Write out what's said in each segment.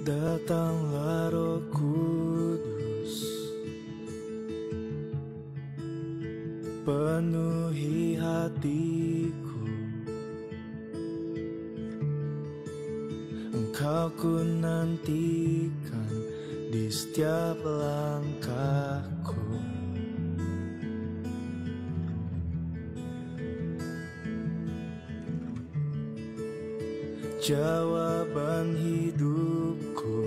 Datanglah Roh Kudus, penuhi hatiku. Engkau ku nantikan di setiap langkahku. Jawaban hidupku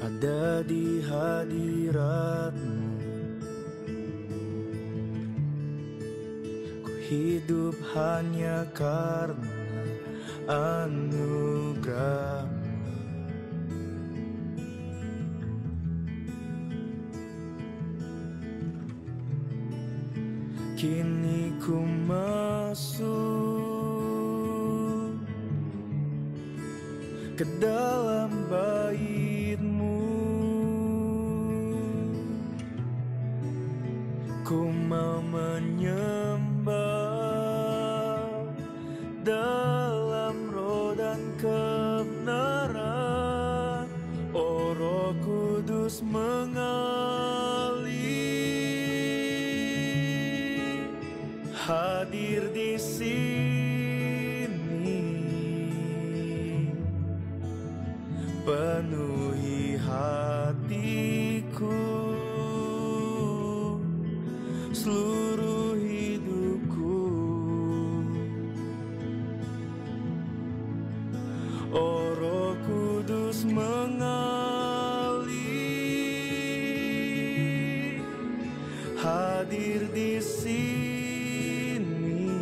ada di hadirat-Mu. Ku hidup hanya karena anugerah-Mu. Kini ku masuk ke dalam bait-Mu. Ku mau menyembah dalam roh dan kebenaran. Oh Roh Kudus mengalir, hadir di sini, penuhi hatiku, seluruh hidupku. Oh Roh Kudus mengalir, hadir di sini,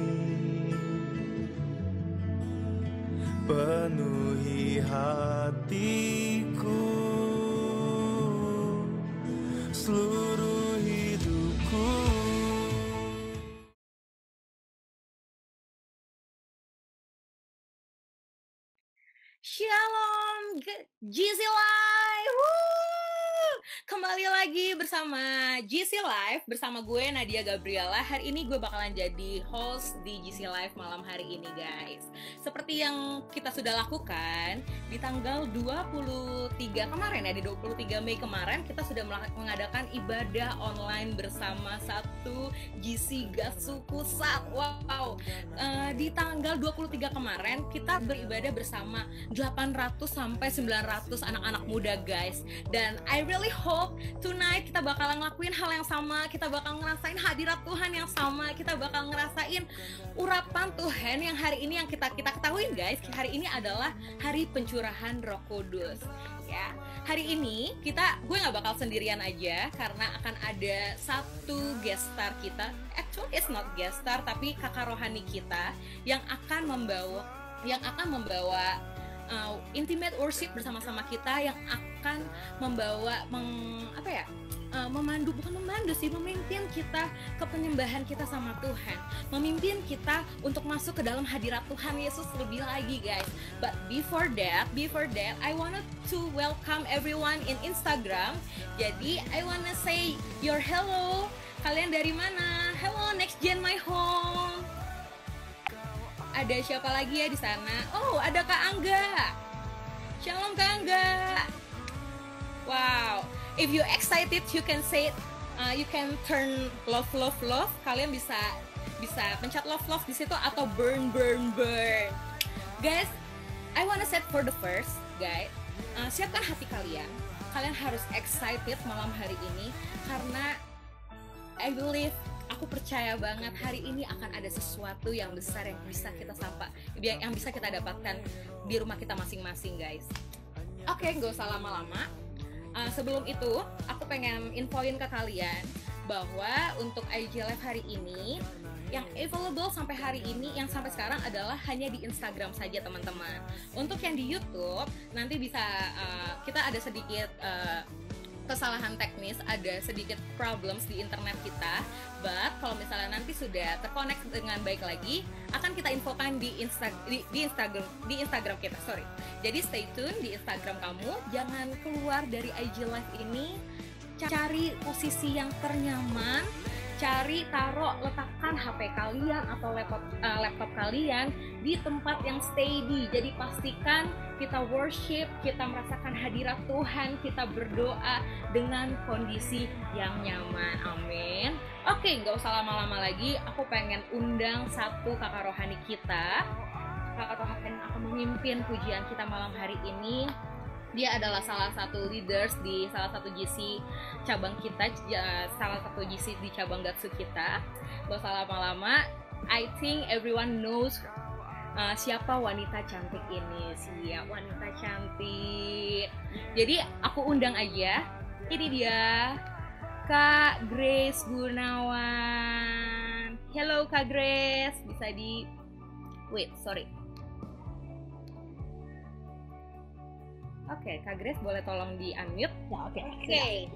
penuhi hatiku, seluruh hidupku. Shalom, GC Live. Woo! Kembali lagi bersama GC Live bersama gue Nadia Gabriela. Hari ini gue bakalan jadi host di GC Live malam hari ini, guys. Seperti yang kita sudah lakukan di tanggal 23 kemarin ya, di 23 Mei kemarin kita sudah mengadakan ibadah online bersama satu GC Gatsu Pusat. Wow. Di tanggal 23 kemarin kita beribadah bersama 800 sampai 900 anak-anak muda, guys. Dan I really hope tonight kita bakal ngelakuin hal yang sama, kita bakal ngerasain hadirat Tuhan yang sama, kita bakal ngerasain urapan Tuhan yang hari ini yang kita ketahuin, guys. Hari ini adalah hari pencurahan Roh Kudus. Ya, hari ini gue nggak bakal sendirian aja karena akan ada satu guest star kita. Actually it's not guest star, tapi kakak rohani kita yang akan membawa intimate worship bersama-sama kita, yang akan membawa memimpin kita ke penyembahan kita sama Tuhan, memimpin kita untuk masuk ke dalam hadirat Tuhan Yesus lebih lagi, guys. But before that, I wanted to welcome everyone in Instagram. Jadi I wanna say your hello. Kalian dari mana? Hello Next Gen My Home. Ada siapa lagi ya di sana? Oh, ada Kak Angga. Shalom Kak Angga. Wow. If you excited, you can say, you can turn love. Kalian bisa pencet love di situ atau burn. Guys, I wanna set for the first, guys. Siapkan hati kalian. Kalian harus excited malam hari ini karena I believe, aku percaya banget hari ini akan ada sesuatu yang besar yang bisa kita yang bisa kita dapatkan di rumah kita masing-masing, guys. Oke, nggak usah lama-lama. Sebelum itu, aku pengen infoin ke kalian bahwa untuk IG Live hari ini yang available sampai hari ini, yang sampai sekarang adalah hanya di Instagram saja, teman-teman. Untuk yang di YouTube nanti bisa kita ada sedikit kesalahan teknis, ada sedikit problems di internet kita. But kalau misalnya nanti sudah terkonek dengan baik lagi, akan kita infokan di Instagram kita. Sorry. Jadi stay tune di Instagram kamu. Jangan keluar dari IG Live ini. Cari posisi yang ternyaman. Taruh letakkan meletakkan HP kalian atau laptop kalian di tempat yang steady. Jadi pastikan kita worship, kita merasakan hadirat Tuhan, kita berdoa dengan kondisi yang nyaman. Amin. Oke, nggak usah lama-lama lagi. Aku pengen undang satu kakak rohani kita. Kakak rohani yang akan memimpin pujian kita malam hari ini. Dia adalah salah satu leaders di salah satu GC cabang kita, salah satu GC di cabang Gatsu kita. Gak usah lama-lama, I think everyone knows siapa wanita cantik ini. Siap, wanita cantik. Jadi aku undang aja. Ini dia Kak Grace Gunawan. Hello Kak Grace, bisa di wait, sorry. Oke, Kak Grace boleh tolong di-unmute? Ya, oke.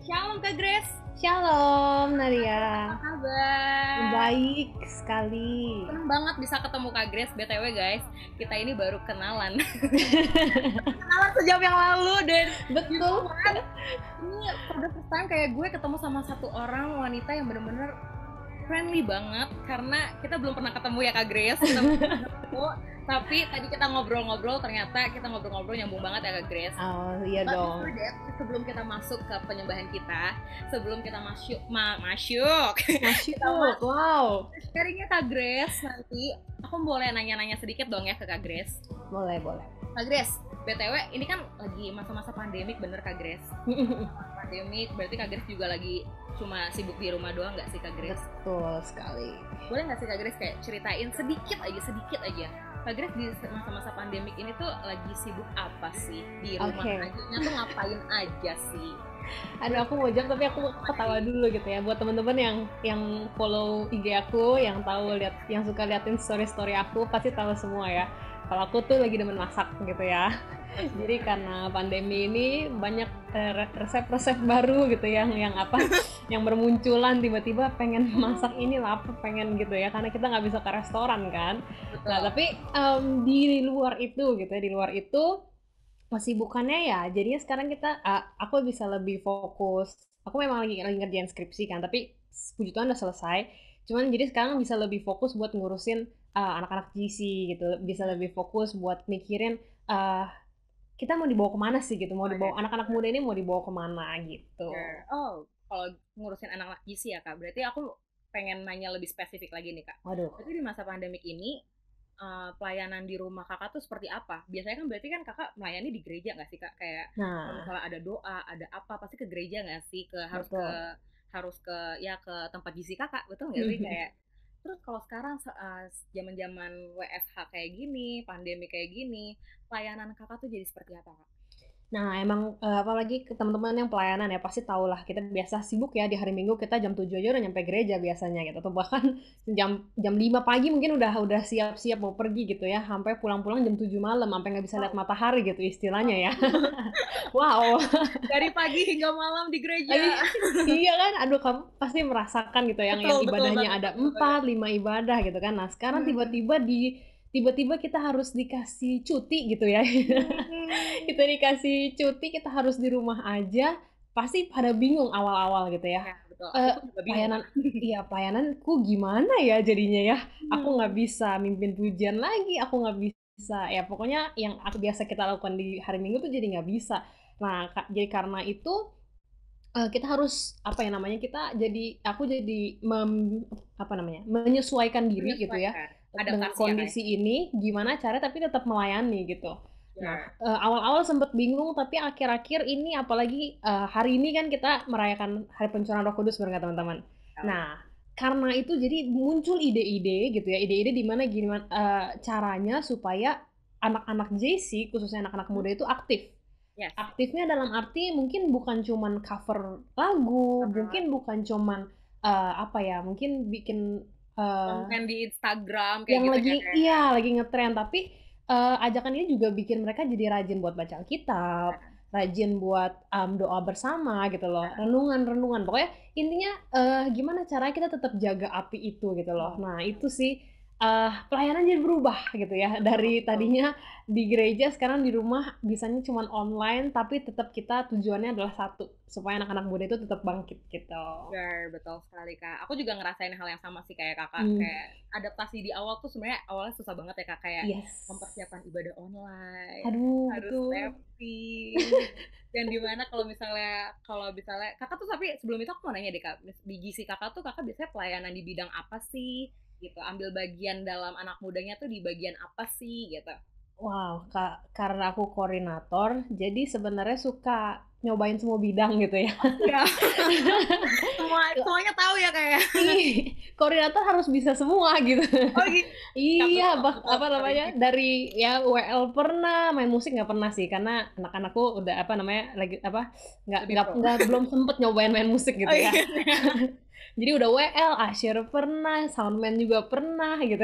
Shalom Kak Grace. Shalom Nadia. Apa kabar? Baik sekali. Seneng banget bisa ketemu Kak Grace. BTW guys, kita ini baru kenalan. Kenalan sejam yang lalu dan Betul. ini for the first time kayak gue ketemu sama satu orang wanita yang bener-bener friendly banget, karena kita belum pernah ketemu ya Kak Grace. Kita belum pernah ketemu, tapi tadi kita ngobrol-ngobrol, ternyata kita ngobrol-ngobrol nyambung banget ya Kak Grace. Oh iya But dong. before that, sebelum kita masuk ke penyembahan kita, sebelum kita masuk Masuk. Wow. sharingnya Kak Grace, nanti aku boleh nanya-nanya sedikit dong ya ke Kak Grace. Boleh. Kak Grace, BTW ini kan lagi masa-masa pandemik, bener Kak Grace? Pandemik, berarti Kak Grace juga lagi cuma sibuk di rumah doang nggak sih Kak Grace? Betul sekali. Boleh nggak sih Kak Grace kayak ceritain sedikit aja Kak Grace di masa-masa pandemik ini tuh lagi sibuk apa sih di rumah aja tuh, ngapain aja sih? Aduh, aku mau jawab tapi aku ketawa dulu gitu ya. Buat teman-teman yang follow IG aku, yang yang suka liatin story aku pasti tahu semua ya. Kalau aku tuh lagi demen masak gitu ya. Jadi karena pandemi ini banyak resep-resep baru gitu yang bermunculan, tiba-tiba pengen masak ini lapar, pengen gitu ya, karena kita nggak bisa ke restoran kan. Betul. Nah tapi di luar itu kesibukannya ya jadinya sekarang aku bisa lebih fokus. Aku memang lagi ngerjain skripsi kan, tapi puji Tuhan udah selesai. Cuman jadi sekarang bisa lebih fokus buat ngurusin anak-anak GC gitu, bisa lebih fokus buat mikirin kita mau dibawa kemana sih gitu, anak-anak muda ini mau dibawa kemana gitu. Oh, kalau ngurusin anak-anak GC ya Kak, berarti aku pengen nanya lebih spesifik lagi nih Kak. Waduh. Berarti di masa pandemik ini pelayanan di rumah Kakak tuh seperti apa? Biasanya kan berarti kan Kakak melayani di gereja nggak sih Kak? Kayak kalau misalnya ada doa, ada apa, pasti ke gereja nggak sih? Harus ke tempat GC Kakak, betul nggak sih? Kayak terus kalau sekarang zaman-zaman WFH kayak gini, pandemi kayak gini, pelayanan Kakak tuh jadi seperti apa Kak? Nah emang apalagi ke teman-teman yang pelayanan ya pasti tau lah, kita biasa sibuk ya di hari Minggu, kita jam 7 aja udah nyampe gereja biasanya gitu, atau bahkan jam 5 pagi mungkin udah siap-siap mau pergi gitu ya, sampai pulang-pulang jam 7 malam, sampai nggak bisa lihat matahari gitu istilahnya ya. Wow. Dari pagi hingga malam di gereja. Iya kan, aduh kamu pasti merasakan gitu yang ibadahnya ada 4-5 ibadah gitu kan. Nah sekarang tiba-tiba kita harus dikasih cuti gitu ya. Kita dikasih cuti, kita harus di rumah aja, pasti pada bingung awal-awal gitu ya. Betul. Pelayananku gimana ya jadinya ya. Aku nggak bisa mimpin pujian lagi, aku nggak bisa, ya pokoknya yang biasa kita lakukan di hari Minggu tuh jadi nggak bisa. Nah jadi karena itu kita harus menyesuaikan diri gitu ya dengan kondisi ini, gimana cara tapi tetap melayani gitu. Nah awal-awal sempet bingung, tapi akhir-akhir ini apalagi hari ini kan kita merayakan Hari Pencurahan Roh Kudus bareng teman-teman. Nah karena itu jadi muncul ide-ide gitu ya, ide-ide gimana caranya supaya anak-anak JC khususnya anak-anak muda itu aktif. Yes. Aktifnya dalam arti mungkin bukan cuman cover lagu, mungkin bukan cuman mungkin bikin konten di Instagram kayak yang gitu lagi kan. Iya, lagi ngetren, tapi ajakan ini juga bikin mereka jadi rajin buat baca Alkitab, rajin buat doa bersama gitu loh, renungan-renungan. Pokoknya intinya gimana caranya kita tetap jaga api itu gitu loh. Nah, itu sih pelayanan jadi berubah gitu ya, dari tadinya di gereja sekarang di rumah bisanya cuman online, tapi tetap kita tujuannya adalah satu, supaya anak-anak muda itu tetap bangkit gitu. Betul sekali Kak. Aku juga ngerasain hal yang sama sih kayak Kakak. Mmm, Kayak adaptasi di awal tuh sebenarnya awalnya susah banget ya Kak. Kayak yes. mempersiapkan ibadah online, Aduh, harus betul. tapping. Dan dimana kalau misalnya Kakak tuh, tapi sebelum itu aku mau nanya deh Kak, di GC Kakak tuh Kakak biasanya pelayanan di bidang apa sih? Gitu. Ambil bagian dalam anak mudanya tuh di bagian apa sih gitu? Wow, karena aku koordinator, jadi sebenarnya suka nyobain semua bidang gitu ya. Ya, semuanya tahu ya kayak. Koordinator harus bisa semua gitu. Oh gitu. Iya, apa Sorry. namanya, dari ya WL pernah, main musik nggak pernah sih, karena anak-anakku udah apa namanya, lagi apa, Lebih pro. belum sempet nyobain main musik gitu Oh ya. iya. Jadi udah WL, Asyir pernah, soundman juga pernah gitu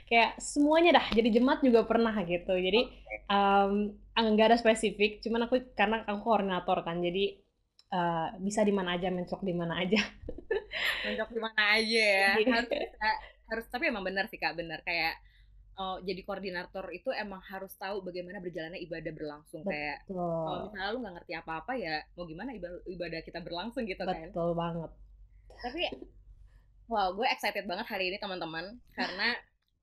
kayak semuanya dah, jadi jemaat juga pernah gitu. Jadi nggak ada spesifik, cuman karena aku koordinator kan, jadi bisa di mana aja, mencolok di mana aja. Mentok di mana aja ya. Harus Gitu. bisa, harus, tapi emang benar sih Kak, benar kayak jadi koordinator itu emang harus tahu bagaimana berjalannya ibadah berlangsung. Kayak kalau Betul, misalnya lu nggak ngerti apa-apa ya mau gimana ibadah kita berlangsung gitu kan. betul banget. Tapi wow, gue excited banget hari ini teman-teman karena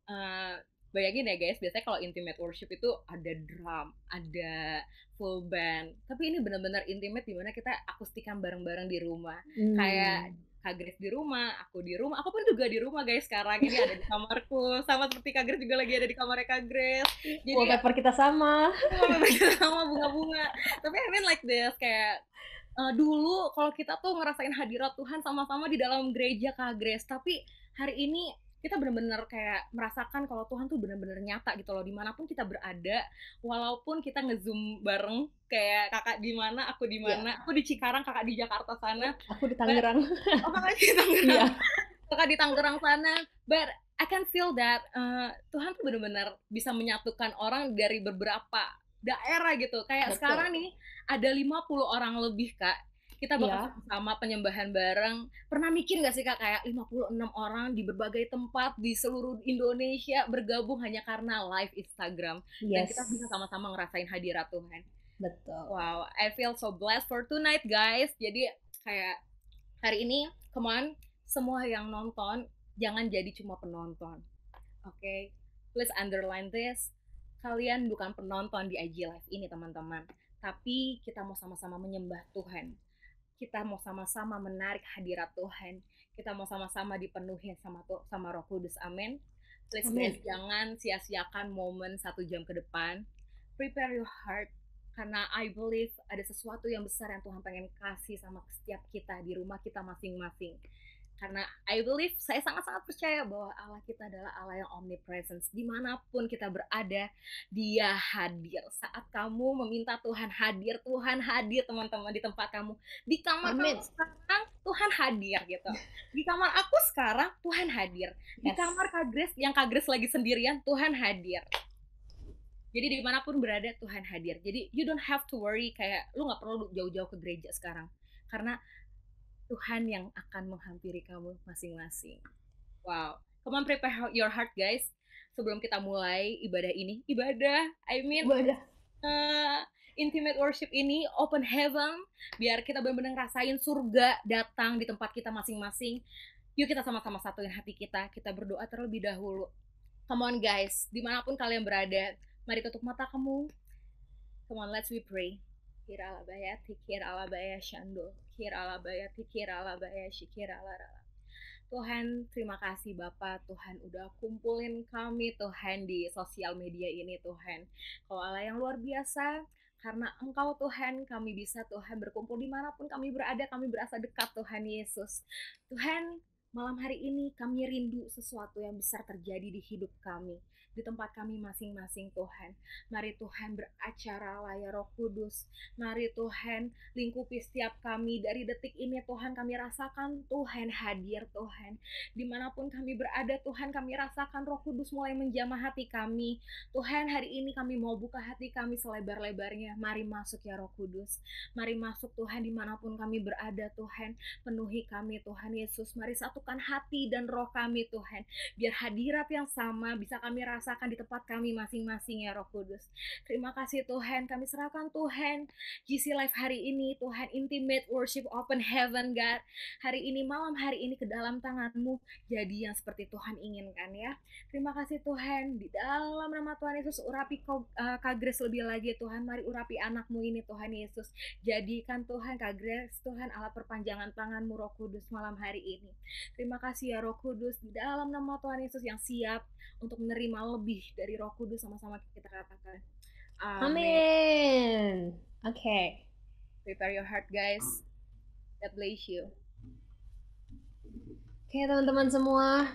eh bayangin ya guys, biasanya kalau intimate worship itu ada drum, ada full band. Tapi ini benar-benar intimate dimana kita akustikan bareng-bareng di rumah. Kayak Hmm. Kak Grace di rumah, aku pun juga di rumah guys sekarang. Ini ada di kamarku, sama seperti Kak Grace juga lagi ada di kamarnya Kak Grace. Jadi Wallpaper kita sama. sama bunga-bunga. Tapi I mean like this, kayak dulu kalau kita tuh ngerasain hadirat Tuhan sama-sama di dalam gereja Kak Grace, tapi hari ini kita benar-benar kayak merasakan kalau Tuhan tuh benar-benar nyata gitu loh dimanapun kita berada, walaupun kita ngezoom bareng, kayak kakak di mana, Ya, aku di Cikarang, kakak di Jakarta sana, aku di but Tangerang. kakak di Tangerang, Iya, kakak di Tangerang sana, but I can feel that Tuhan tuh benar-benar bisa menyatukan orang dari beberapa daerah gitu. Kayak betul. sekarang nih ada 50 orang lebih Kak. Kita bakal Iya, sama-sama penyembahan bareng. Pernah mikir gak sih Kak kayak 56 orang di berbagai tempat di seluruh Indonesia bergabung hanya karena live Instagram, dan kita bisa yes, sama-sama ngerasain hadirat Tuhan. betul. Wow, I feel so blessed for tonight guys. Jadi kayak hari ini, come on, semua yang nonton jangan jadi cuma penonton. Oke, okay? Please underline this. Kalian bukan penonton di IG Live ini teman-teman, tapi kita mau sama-sama menyembah Tuhan. Kita mau sama-sama menarik hadirat Tuhan. Kita mau sama-sama dipenuhi sama Roh Kudus. Amin. Please guys, Amin. jangan sia-siakan momen 1 jam ke depan. Prepare your heart, karena I believe ada sesuatu yang besar yang Tuhan pengen kasih sama setiap kita di rumah kita masing-masing. Karena I believe, saya sangat-sangat percaya bahwa Allah kita adalah Allah yang omnipresence. Dimanapun kita berada, dia hadir. Saat kamu meminta Tuhan hadir teman-teman di tempat kamu. Di kamar kamu Amin. sekarang, Tuhan hadir gitu. Di kamar aku sekarang, Tuhan hadir. Di Yes. kamar Kak Grace, yang Kak Grace lagi sendirian, Tuhan hadir. Jadi dimanapun berada, Tuhan hadir. Jadi you don't have to worry, kayak lu gak perlu jauh-jauh ke gereja sekarang. Karena Tuhan yang akan menghampiri kamu masing-masing. Wow. Come on, prepare your heart guys. Sebelum kita mulai ibadah ini, I mean Wadah. intimate worship ini, open heaven, biar kita benar-benar ngerasain surga datang di tempat kita masing-masing. Yuk kita sama-sama satuin hati kita berdoa terlebih dahulu. Come on guys, dimanapun kalian berada, mari tutup mata kamu. Come on, let's we pray. Kir alabaya, tikir alabaya, shando. Kir alabaya, tikir alabaya, shikir alarala. Tuhan, terima kasih Bapak. Tuhan udah kumpulin kami Tuhan di sosial media ini Tuhan. Kau Allah yang luar biasa. Karena Engkau Tuhan, kami bisa Tuhan berkumpul dimanapun kami berada, kami berasa dekat Tuhan Yesus. Tuhan, malam hari ini kami rindu sesuatu yang besar terjadi di hidup kami, di tempat kami masing-masing Tuhan. Mari Tuhan beracara ya Roh Kudus. Mari Tuhan lingkupi setiap kami dari detik ini Tuhan, kami rasakan Tuhan hadir Tuhan. Dimanapun kami berada Tuhan, kami rasakan Roh Kudus mulai menjamah hati kami. Tuhan, hari ini kami mau buka hati kami selebar-lebarnya. Mari masuk ya Roh Kudus. Mari masuk Tuhan dimanapun kami berada Tuhan. Penuhi kami Tuhan Yesus. Mari satukan masukkan hati dan roh kami Tuhan, biar hadirat yang sama bisa kami rasakan di tempat kami masing-masing ya Roh Kudus. Terima kasih Tuhan, kami serahkan Tuhan GC Live hari ini Tuhan, Intimate Worship Open Heaven God, hari ini, malam hari ini ke dalam tangan-Mu, jadi yang seperti Tuhan inginkan ya. Terima kasih Tuhan, di dalam nama Tuhan Yesus urapi Kak Grace lebih lagi Tuhan, mari urapi anak-Mu ini Tuhan Yesus, jadikan Tuhan Kak Grace Tuhan alat perpanjangan tangan-Mu Roh Kudus malam hari ini. Terima kasih ya Roh Kudus, di dalam nama Tuhan Yesus yang siap untuk menerima lebih dari Roh Kudus, sama-sama kita katakan Amin. Oke. Prepare your heart guys. God bless you. Oke teman-teman semua,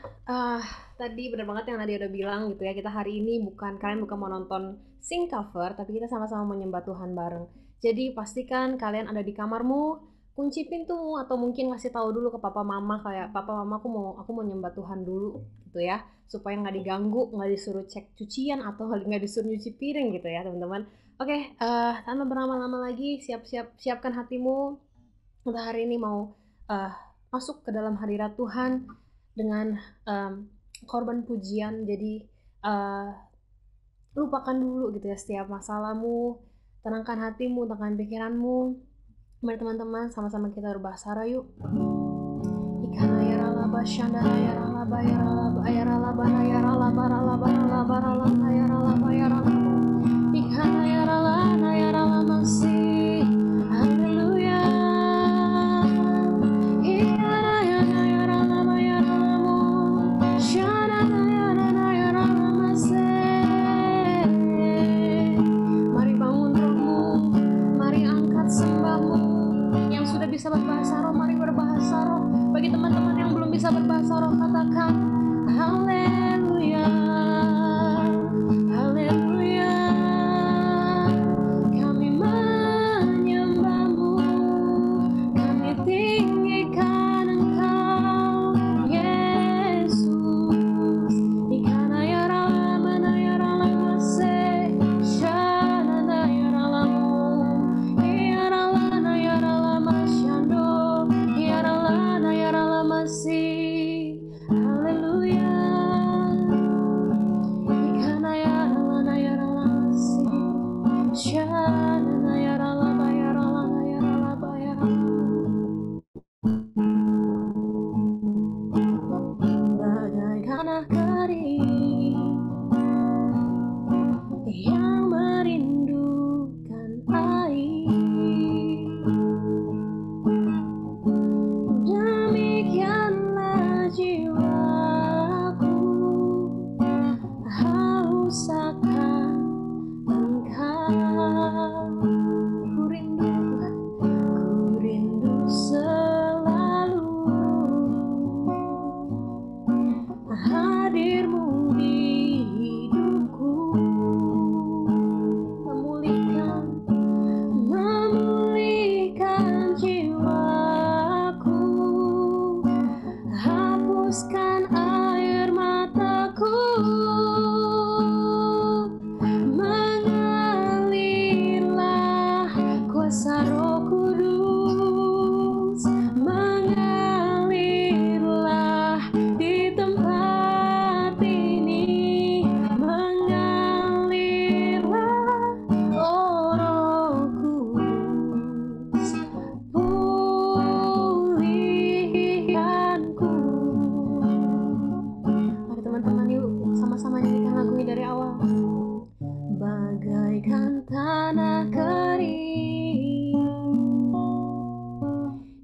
tadi benar banget yang Nadia udah bilang gitu ya, kita hari ini kalian bukan mau nonton sing cover, tapi kita sama-sama menyembah Tuhan bareng. Jadi pastikan kalian ada di kamarmu, kunci pintumu, atau mungkin ngasih tahu dulu ke papa mama kayak, papa mama aku mau nyembah Tuhan dulu gitu ya, supaya nggak diganggu, nggak disuruh cek cucian atau nggak disuruh nyuci piring gitu ya teman-teman. Oke, tanpa berlama-lama lagi, siapkan hatimu untuk hari ini mau masuk ke dalam hadirat Tuhan dengan korban pujian. Jadi lupakan dulu gitu ya setiap masalahmu, tenangkan hatimu, tenangkan pikiranmu. Mari teman-teman sama-sama kita berbahasa yuk. Ikana yaralaba shandara yaralaba yaralaba yaralaba yaralaba yaralaba yaralaba yaralaba yaralaba ikana yaralana yaralama masih. Haleluya. Ikana yaralaba yaralamu shandara yarana yaralama masih. Mari bangun rohmu, mari angkat sembahmu. Yang sudah bisa berbahasa roh, mari berbahasa roh. Bagi teman-teman yang belum bisa berbahasa roh, katakan haleluya, haleluya. Kami menyembahmu, kami tinggikan Engkau Yesus. Ikana yaralamana yaralamase shanana yaralamu yaralana yaralamasyando yaralana yaralamasi. Haleluya. Ikana yaralana yaralamasi shanana yaralaba yaralana yaralaba yaralama. Bagaikan anak kering yang merindukan air, demikianlah jiwaku haus akan Engkau. Ku rindu selalu hadir-Mu di hidupku, memulihkan jiwaku, hapuskan air mataku, mengalirlah kuasa Roh Kudus, mengalirlah di tempat ini, mengalirlah oh Roh Kudus, pulihkanku. Mari teman-teman yuk sama-sama nyanyikan lagu ini dari awal. Bagaikan tanah kering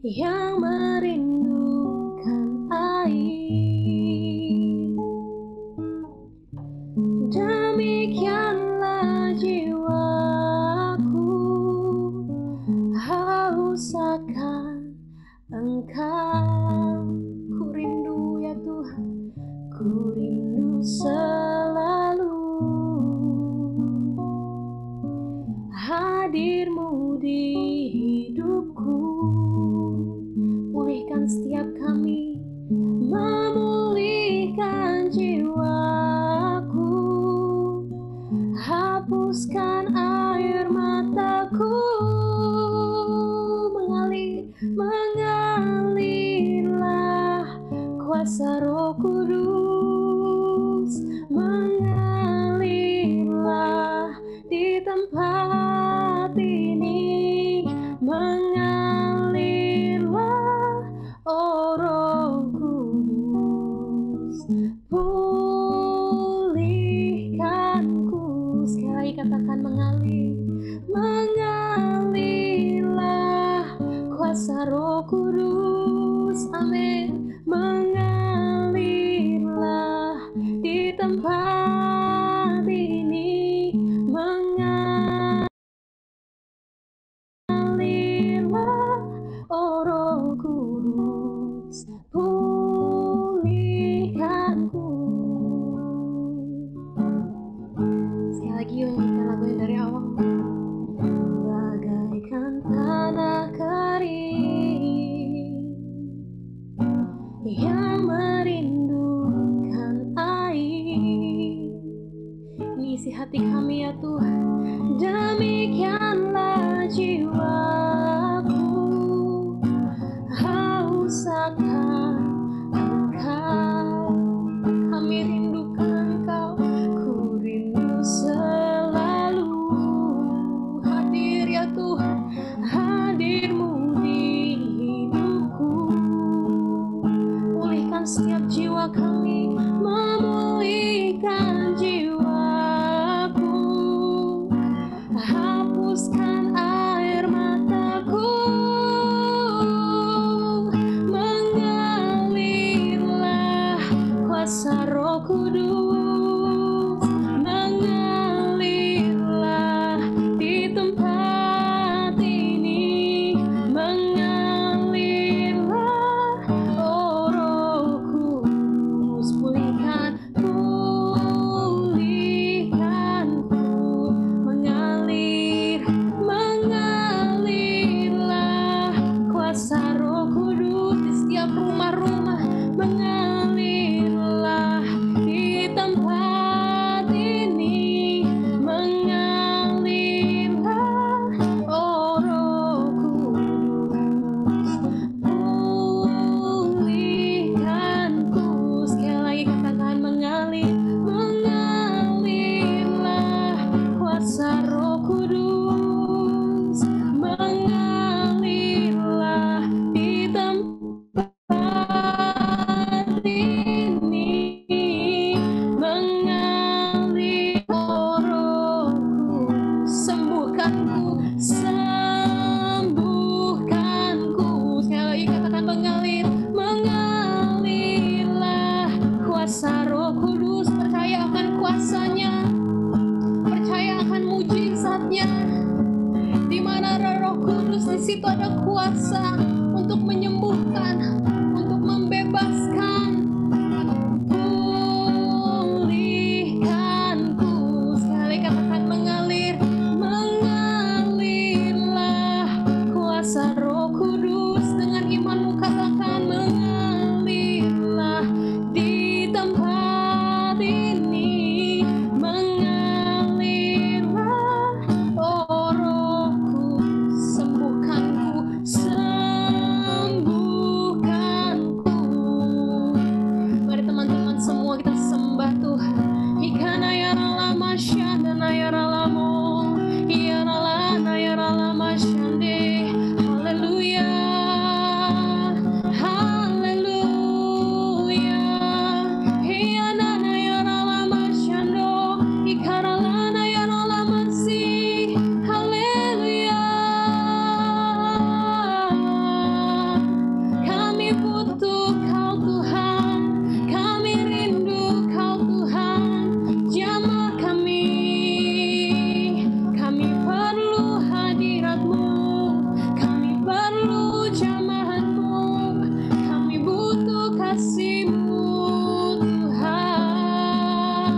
yang merindukan air, demikianlah jiwaku haus akan Engkau. Ku rindu ya Tuhan, ku rindu selalu hadir-Mu di hidupku, pulihkan setiap kami, memulihkan jiwaku, hapuskan air mataku, mengalirlah katakan mengalir. Mengalirlah kuasa Roh Kudus, amin. Mengalirlah di tempat ini. Mengalirlah, oh Roh Kudus, pulihkanku. Sekali lagi yuk nyanyikan lagu yang dari awal. Bagaikan tanah kering yang merindukan air, isi hati kami ya Tuhan. Demikianlah jiwaku haus akan Engkau. Kami rindukan Engkau, ku rindu selalu hadir ya Tuhan, hadir-Mu di hidupku. Pulihkan setiap jiwa kami, memulihkan jiwaku, hapuskan air mataku. Mengalirlah kuasa Roh Kudus, mengalirlah di tempat ini. Mengalirlah, oh Roh Kudus, pulihkanku. Mengalirlah kuasa Roh Kudus di setiap rumah-rumah. Mengalirlah di tempat ini. Mengalirlah, oh Roh Kudus, pulihkanku. Sekali lagi katakan mengalir. Mengalirlah kuasa Roh Kudus, mengalirlah di tempat ini. Mengalir, oh Rohku, sembuhkanku, sembuhkanku. Sekali lagi katakan mengalir. Mengalirlah kuasa Roh Kudus. Percaya akan kuasanya, percaya akan mujizatnya. Di mana ada Roh Kudus, di situ ada kuasa untuk menyembuhkan, untuk membebaskan. Pulihkanku. Sekali katakan mengalir. Mengalirlah kuasa Roh Kudus. Dengan imanmu katakan mengalirlah di tempat ini. Mengalirlah, oh Rohku, sembuhkanku, sembuhkanku. Mari teman-teman semua kita sembah Tuhan. Ikana ya ralama syandana ya ralamo, ya ralana ya ralama syande. Haleluya, haleluya. Ya nana ya ralama syando, ikaralana ya ralama si. Haleluya. Kami butuh Kau Tuhan, kami rindu Kau Tuhan. Jamah kami perlu hadirat-Mu, kami perlu jamahan-Mu, kami butuh kasih-Mu Tuhan.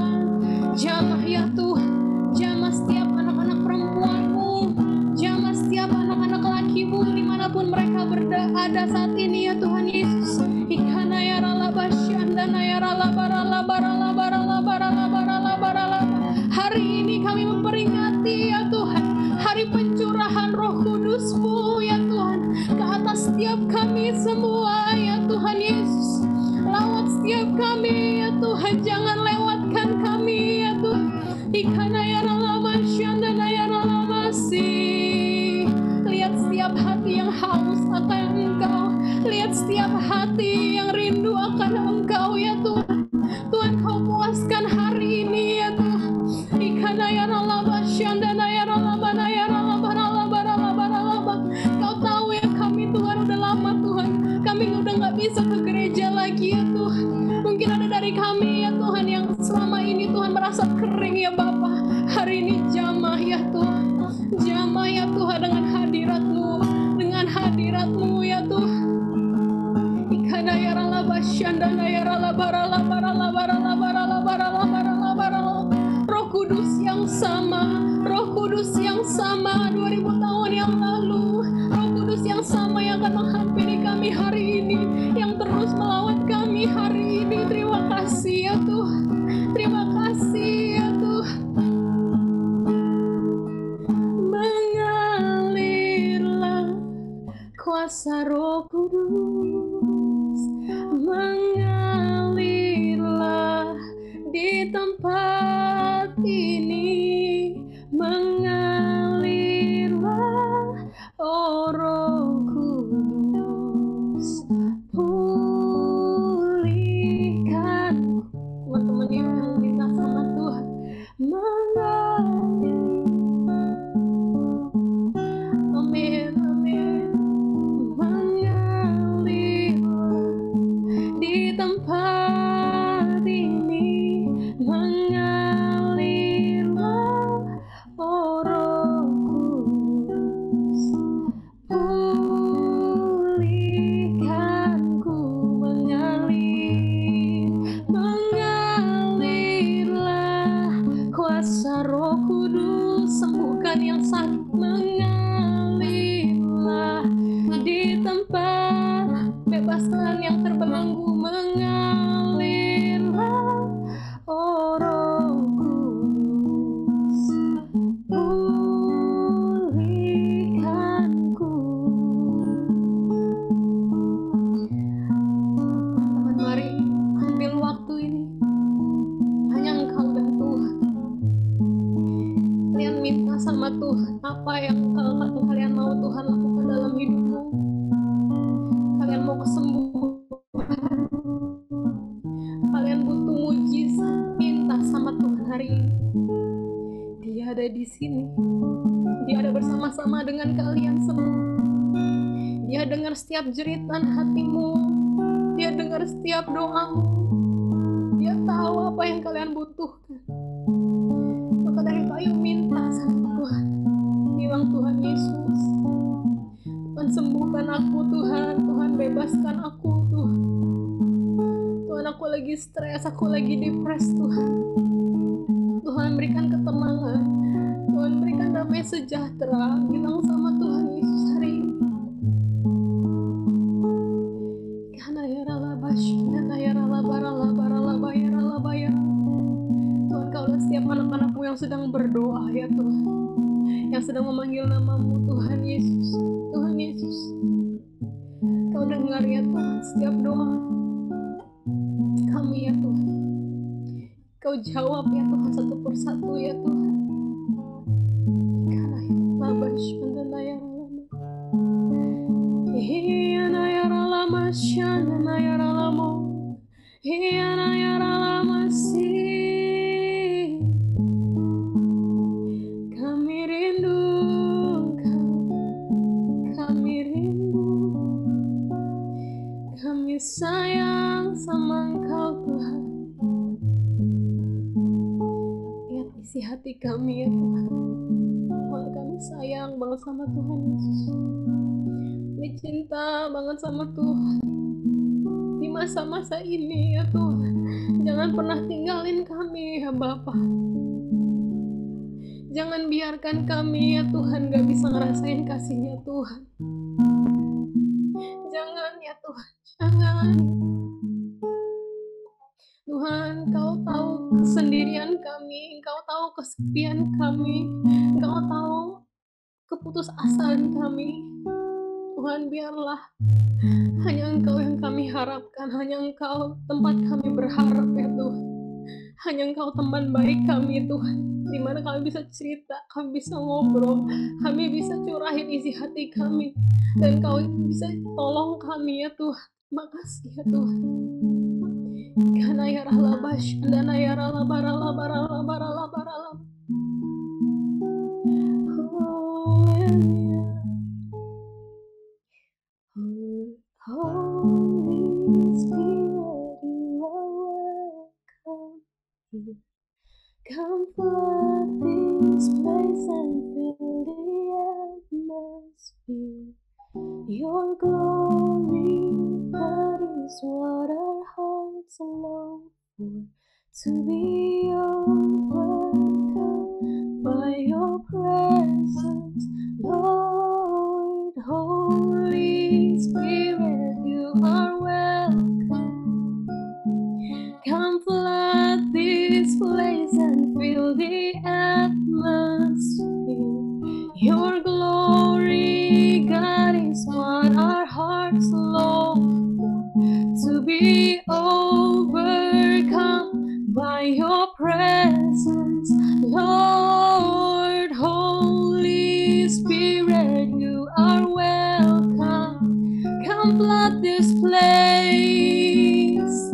Jamah ya Tuhan, jamah setiap anak-anak perempuan-Mu, jamah setiap anak-anak laki-Mu dimanapun mereka berada saat ini ya Tuhan Yesus. Ikana ya ralaba syandana ya ralaba ralaba ralaba ralaba ralaba ralaba ralaba. Hari ini kami memperingati ya Tuhan, hari pencurahan Roh Kudus-Mu ya Tuhan, ke atas setiap kami semua ya Tuhan Yesus. Lawat setiap kami ya Tuhan, jangan lewatkan kami ya Tuhan. Ikana ya ralaba syandana ya ralaba si. Lihat setiap hati yang haus akan Engkau, lihat setiap hati yang rindu akan Engkau ya Tuhan. Tuhan, Kau puaskan hari ini ya Tuhan. Ikana ya ralaba Kau tahu ya kami Tuhan udah lama Tuhan, kami udah gak bisa ke gereja lagi ya Tuhan. Mungkin ada dari kami ya Tuhan yang selama ini Tuhan merasa kering ya Bapa. Hari ini jamah ya Tuhan, jamah ya Tuhan dengan hadirat-Mu, dengan hadirat-Mu ya Tuhan. Ikana ya rala basyandana ya rala barala barala barala barala barala barala barala. Roh Kudus yang sama, Roh Kudus yang sama 2000 tahun yang lalu, Roh Kudus yang sama yang akan menghampiri kami hari ini, yang terus melawat kami hari ini. Terima kasih ya Tuhan, terima kasih ya Tuhan. Mengalirlah kuasa Roh Kudus, mengalirlah di tempat ini, mengalirlah oh Roh Kudus, pulihkan teman-teman yang minta sama Tuhan, mengalir. Amin, amin. Mengalirlah di tempat ini, mengalirlah oh Roh Kudus, pulihkanku. Mengalirlah kuasa Roh Kudus, sembuhkan yang sakit. Mengalirlah di tempat, bebaskan yang terbelenggu. Mengalirlah oh Roh Kudus, pulihkanku. Teman-teman, mari ambil waktu ini, hanya Engkau dan Tuhan. Kalian minta sama Tuhan apa yang kalian mau Tuhan lakukan dalam hidupmu. Kalian mau kesembuhan, kalian butuh mujizat, minta sama Tuhan hari ini. Dia ada di sini, Dia ada bersama-sama dengan kalian semua. Dia dengar setiap jeritan hatimu, Dia dengar setiap doamu, Dia tahu apa yang kalian butuhkan. Maka dari itu ayo minta sama Tuhan, bilang Tuhan Yesus, Tuhan sembuhkan aku Tuhan, Tuhan bebaskan aku Tuhan. Tuhan aku lagi stres, aku lagi depres Tuhan. Tuhan berikan ketenangan, Tuhan berikan damai sejahtera. Bilang sama Tuhan Yesus hari ini. Karena ya rala basyana ya rala barala barala bayarala bayar. Tuhan Kau lihat setiap anak-anakmu yang sedang berdoa ya Tuhan, yang sedang memanggil namamu Tuhan Yesus. Tuhan Yesus, Kau dengar ya Tuhan setiap doa kami ya Tuhan. Kau jawab ya Tuhan satu persatu ya Tuhan. Karena ya labas mandana ya ralama, hiyana ya ralama syanana ya ralamo, hiyana ya ralama si. Kami rindu Kau, kami rindu, kami sayang sama Engkau Tuhan. Lihat isi hati kami ya Tuhan, bahwa kami sayang banget sama Tuhan Yesus. Kami cinta banget sama Tuhan. Di masa-masa ini ya Tuhan, jangan pernah tinggalin kami ya Bapa. Jangan biarkan kami ya Tuhan gak bisa ngerasain kasihnya Tuhan. Jangan ya Tuhan, jangan. Tuhan, Kau tahu kesendirian kami, Kau tahu kesepian kami, Kau tahu keputusasaan kami. Tuhan, biarlah hanya Engkau yang kami harapkan, hanya Engkau tempat kami berharap ya Tuhan. Hanya Engkau teman baik kami Tuhan, di mana kami bisa cerita, kami bisa ngobrol, kami bisa curahin isi hati kami, dan Kau bisa tolong kami ya Tuhan. Makasih ya Tuhan. Karena ya rahla bash, dan ya rahla barala barala barala barala. Come flood this place and fill the atmosphere. Your glory, that is what our hearts long for. To be overcome by your presence, Lord. Holy Spirit, you are welcome. Come flood this place and fill the atmosphere. Your glory, God, is what our hearts long for. To be overcome by your presence, Lord. Holy Spirit, you are welcome. Come flood this place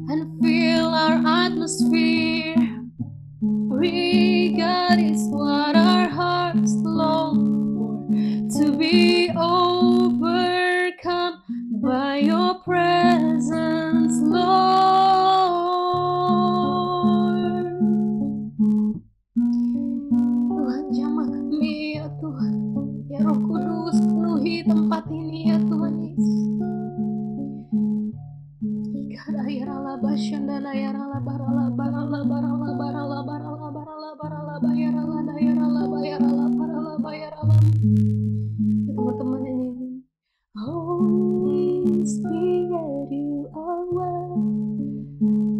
and fill our atmosphere. God is what our hearts long for. To be overcome by your presence, Lord. Tuhan, jamah kami ya Tuhan. Ya Roh Kudus, penuhi tempat ini ya Tuhan Yesus. Teman-teman nyanyi. Holy Spirit, you are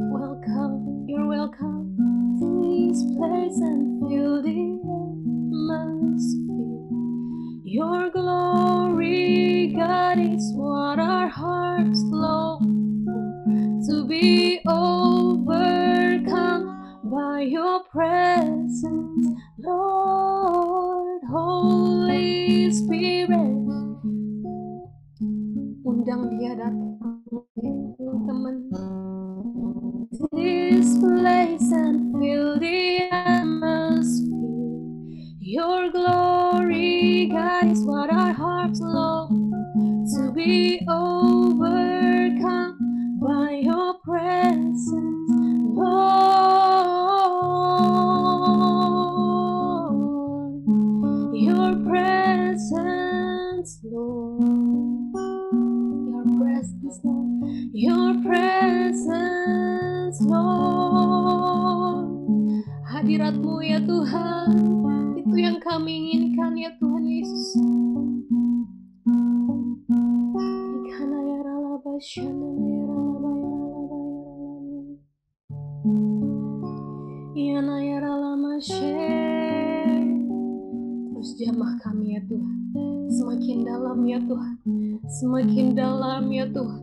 welcome. You're welcome to this place and fill the atmosphere. Your glory, God, is what our hearts long for. To be overcome by your presence, Lord. Holy Spirit, undang dia datang, teman-teman. This place and fill the atmosphere. Your glory, God, is what our hearts long to be overcome by your presence, Lord. Your presence, Lord. Your presence, Lord. Your presence, Lord. Hadirat-Mu ya Tuhan, itu yang kami inginkan ya Tuhan Yesus. Terus jamah kami ya Tuhan, semakin dalam ya Tuhan, semakin dalam ya Tuhan.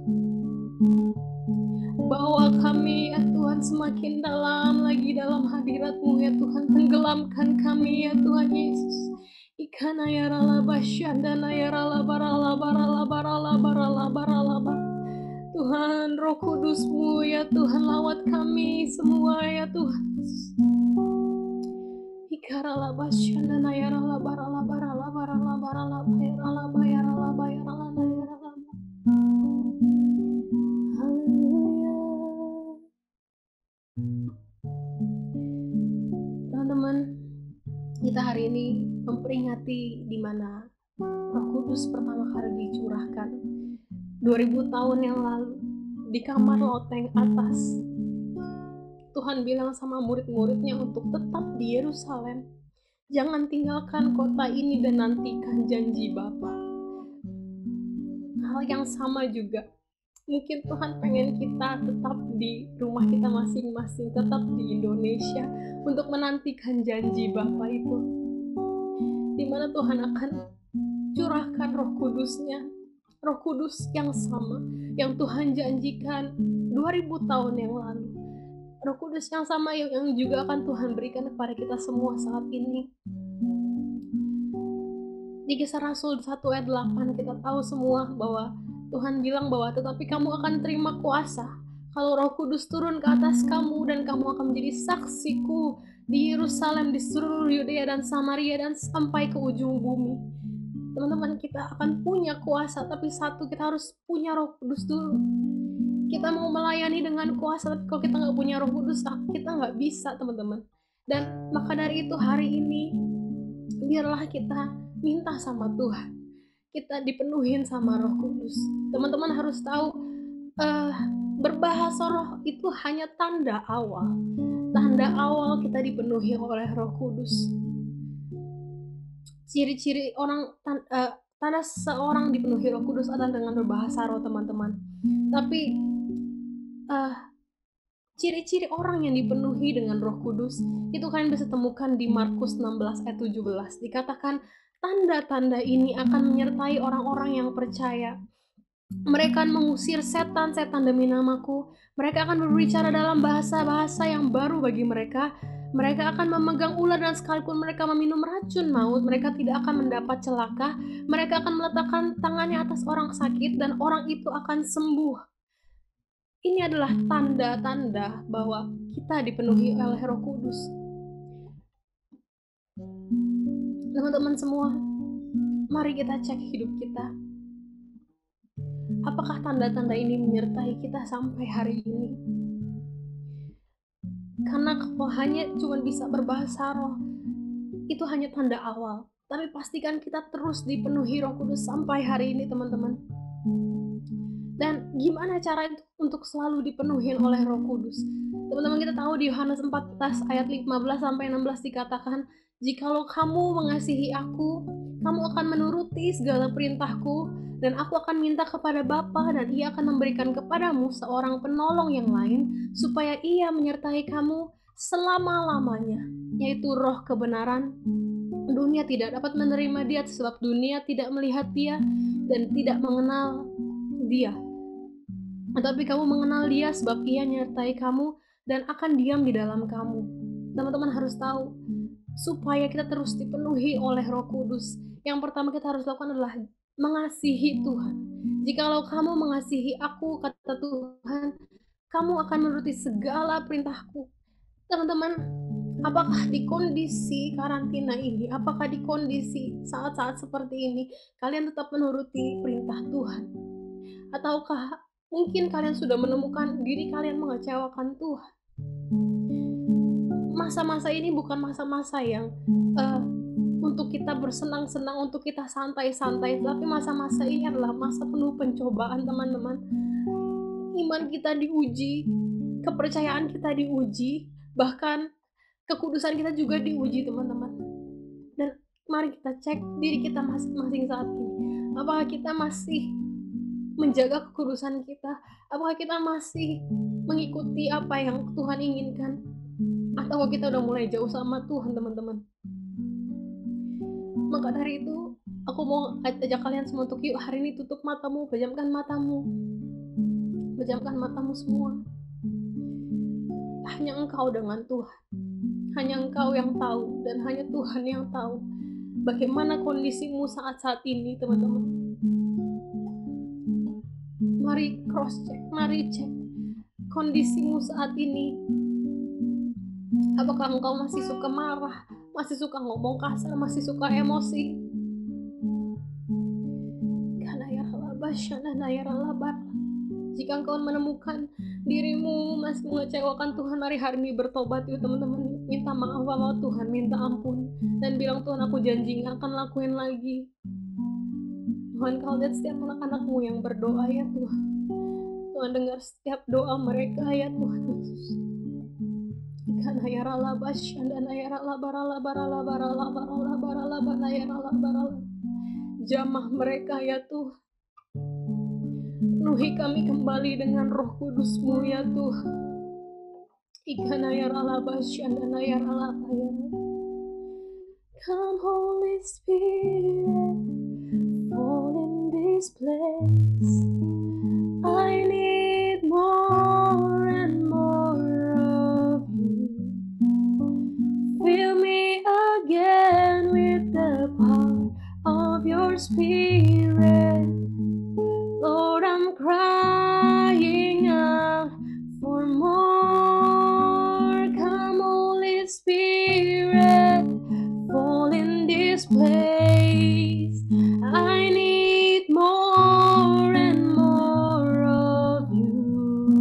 Bawa kami ya Tuhan semakin dalam lagi dalam hadirat-Mu ya Tuhan. Tenggelamkan kami ya Tuhan Yesus. Ikana ya rala basyandana ya rala barala barala barala barala barala barala. Tuhan, Roh Kudus-Mu ya Tuhan, lawat kami semua ya Tuhan. Ikarala basyandana ya rala barala barala barala barala barala barala barala barala. Haleluya. Teman-teman, kita hari ini memperingati di mana Roh Kudus pertama kali dicurahkan 2000 tahun yang lalu di kamar loteng atas. Tuhan bilang sama murid-muridnya untuk tetap di Yerusalem. Jangan tinggalkan kota ini dan nantikan janji Bapa. Hal yang sama juga. Mungkin Tuhan pengen kita tetap di rumah kita masing-masing, tetap di Indonesia untuk menantikan janji Bapa itu. Di mana Tuhan akan curahkan Roh Kudus-Nya. Roh Kudus yang sama yang Tuhan janjikan 2000 tahun yang lalu. Roh Kudus yang sama yang juga akan Tuhan berikan kepada kita semua saat ini. Di Kisah Rasul 1 ayat 8 kita tahu semua bahwa Tuhan bilang bahwa tetapi kamu akan terima kuasa kalau Roh Kudus turun ke atas kamu dan kamu akan menjadi saksiku di Yerusalem, di seluruh Yudea dan Samaria dan sampai ke ujung bumi. Teman-teman, kita akan punya kuasa, tapi satu, kita harus punya Roh Kudus dulu. Kita mau melayani dengan kuasa, tapi kalau kita nggak punya Roh Kudus, kita nggak bisa, teman-teman. Dan maka dari itu hari ini, biarlah kita minta sama Tuhan, kita dipenuhin sama Roh Kudus. Teman-teman harus tahu, berbahasa roh itu hanya tanda awal. Tanda awal kita dipenuhi oleh Roh Kudus. Ciri-ciri tanda seorang dipenuhi Roh Kudus adalah dengan berbahasa roh, teman-teman. Tapi ciri-ciri orang yang dipenuhi dengan Roh Kudus itu kalian bisa temukan di Markus 16 ayat 17. Dikatakan tanda-tanda ini akan menyertai orang-orang yang percaya. Mereka akan mengusir setan-setan demi namaku. Mereka akan berbicara dalam bahasa-bahasa yang baru bagi mereka. Mereka akan memegang ular, dan sekalipun mereka meminum racun maut, mereka tidak akan mendapat celaka. Mereka akan meletakkan tangannya atas orang sakit, dan orang itu akan sembuh. Ini adalah tanda-tanda bahwa kita dipenuhi oleh Roh Kudus. Teman-teman semua, mari kita cek hidup kita. Apakah tanda-tanda ini menyertai kita sampai hari ini? Karena kalau hanya cuma bisa berbahasa roh, itu hanya tanda awal. Tapi pastikan kita terus dipenuhi Roh Kudus sampai hari ini, teman-teman. Dan gimana cara itu untuk selalu dipenuhi oleh Roh Kudus? Teman-teman, kita tahu di Yohanes 14 ayat 15-16 dikatakan, jikalau kamu mengasihi aku, kamu akan menuruti segala perintahku, dan aku akan minta kepada Bapa, dan Ia akan memberikan kepadamu seorang penolong yang lain, supaya Ia menyertai kamu selama-lamanya, yaitu Roh kebenaran. Dunia tidak dapat menerima Dia, sebab dunia tidak melihat Dia dan tidak mengenal Dia. Tetapi kamu mengenal Dia, sebab Ia menyertai kamu dan akan diam di dalam kamu. Teman-teman harus tahu, supaya kita terus dipenuhi oleh Roh Kudus, yang pertama kita harus lakukan adalah mengasihi Tuhan. Jikalau kamu mengasihi aku, kata Tuhan, kamu akan menuruti segala perintahku. Teman-teman, apakah di kondisi karantina ini, apakah di kondisi saat-saat seperti ini, kalian tetap menuruti perintah Tuhan? Ataukah mungkin kalian sudah menemukan diri kalian mengecewakan Tuhan? Masa-masa ini bukan masa-masa yang untuk kita bersenang-senang, untuk kita santai-santai, tapi masa-masa ini adalah masa penuh pencobaan, teman-teman. Iman kita diuji, kepercayaan kita diuji, bahkan kekudusan kita juga diuji, teman-teman. Dan mari kita cek diri kita masing-masing saat ini. Apakah kita masih menjaga kekudusan kita? Apakah kita masih mengikuti apa yang Tuhan inginkan? Atau kita udah mulai jauh sama Tuhan, teman-teman? Maka dari itu, aku mau ajak kalian semua untuk yuk hari ini tutup matamu, pejamkan matamu. Pejamkan matamu semua. Hanya Engkau dengan Tuhan. Hanya Engkau yang tahu, dan hanya Tuhan yang tahu bagaimana kondisimu saat-saat ini, teman-teman. Mari cross check, mari cek kondisimu saat ini. Apakah engkau masih suka marah, masih suka ngomong kasar, masih suka emosi? Jika engkau menemukan dirimu masih mengecewakan Tuhan, mari hari ini bertobat yuk, teman-teman. Minta maaf sama Tuhan, minta ampun, dan bilang, Tuhan, aku janji gak akan lakuin lagi. Tuhan, kau lihat setiap anak-anakmu yang berdoa ya Tuhan. Tuhan dengar setiap doa mereka ya Tuhan Yesus. Karena ya rala basyan dan ya rala barala barala barala barala barala barala ya rala barala. Jamah mereka ya Tuhan. Penuhi kami kembali dengan Roh Kudus-Mu ya Tuhan. Ikana ya rala basyan dan ya rala barala. Come Holy Spirit, fall in this place. I need more and more of you. Fill me again with the power of your Spirit. Lord, I'm crying out for more. Come Holy Spirit, fall in this place. I need more and more of you.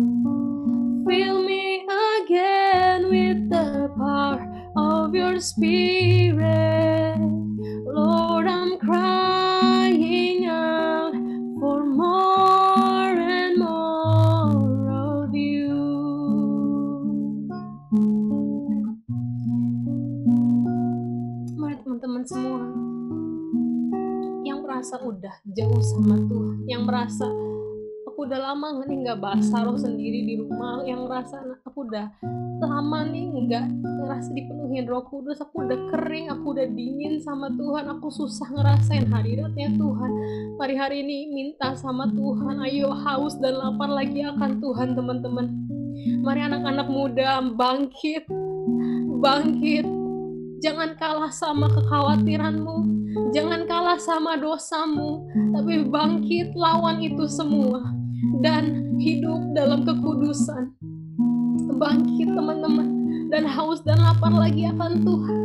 your spirit. Lord, I'm crying out for more and more of you. Mari teman-teman semua yang merasa udah jauh sama Tuhan, yang merasa aku udah lama nih nggak basah roh sendiri di rumah, yang merasa aku udah lama nih nggak ngerasa dipenuhin Roh Kudus, aku udah kering, aku udah dingin sama Tuhan, aku susah ngerasain hadiratnya Tuhan. Mari hari ini minta sama Tuhan, ayo haus dan lapar lagi akan Tuhan teman-teman. Mari anak-anak muda bangkit, bangkit. Jangan kalah sama kekhawatiranmu, jangan kalah sama dosamu, tapi bangkit lawan itu semua dan hidup dalam kekudusan. Bangkit teman-teman, dan haus dan lapar lagi akan Tuhan,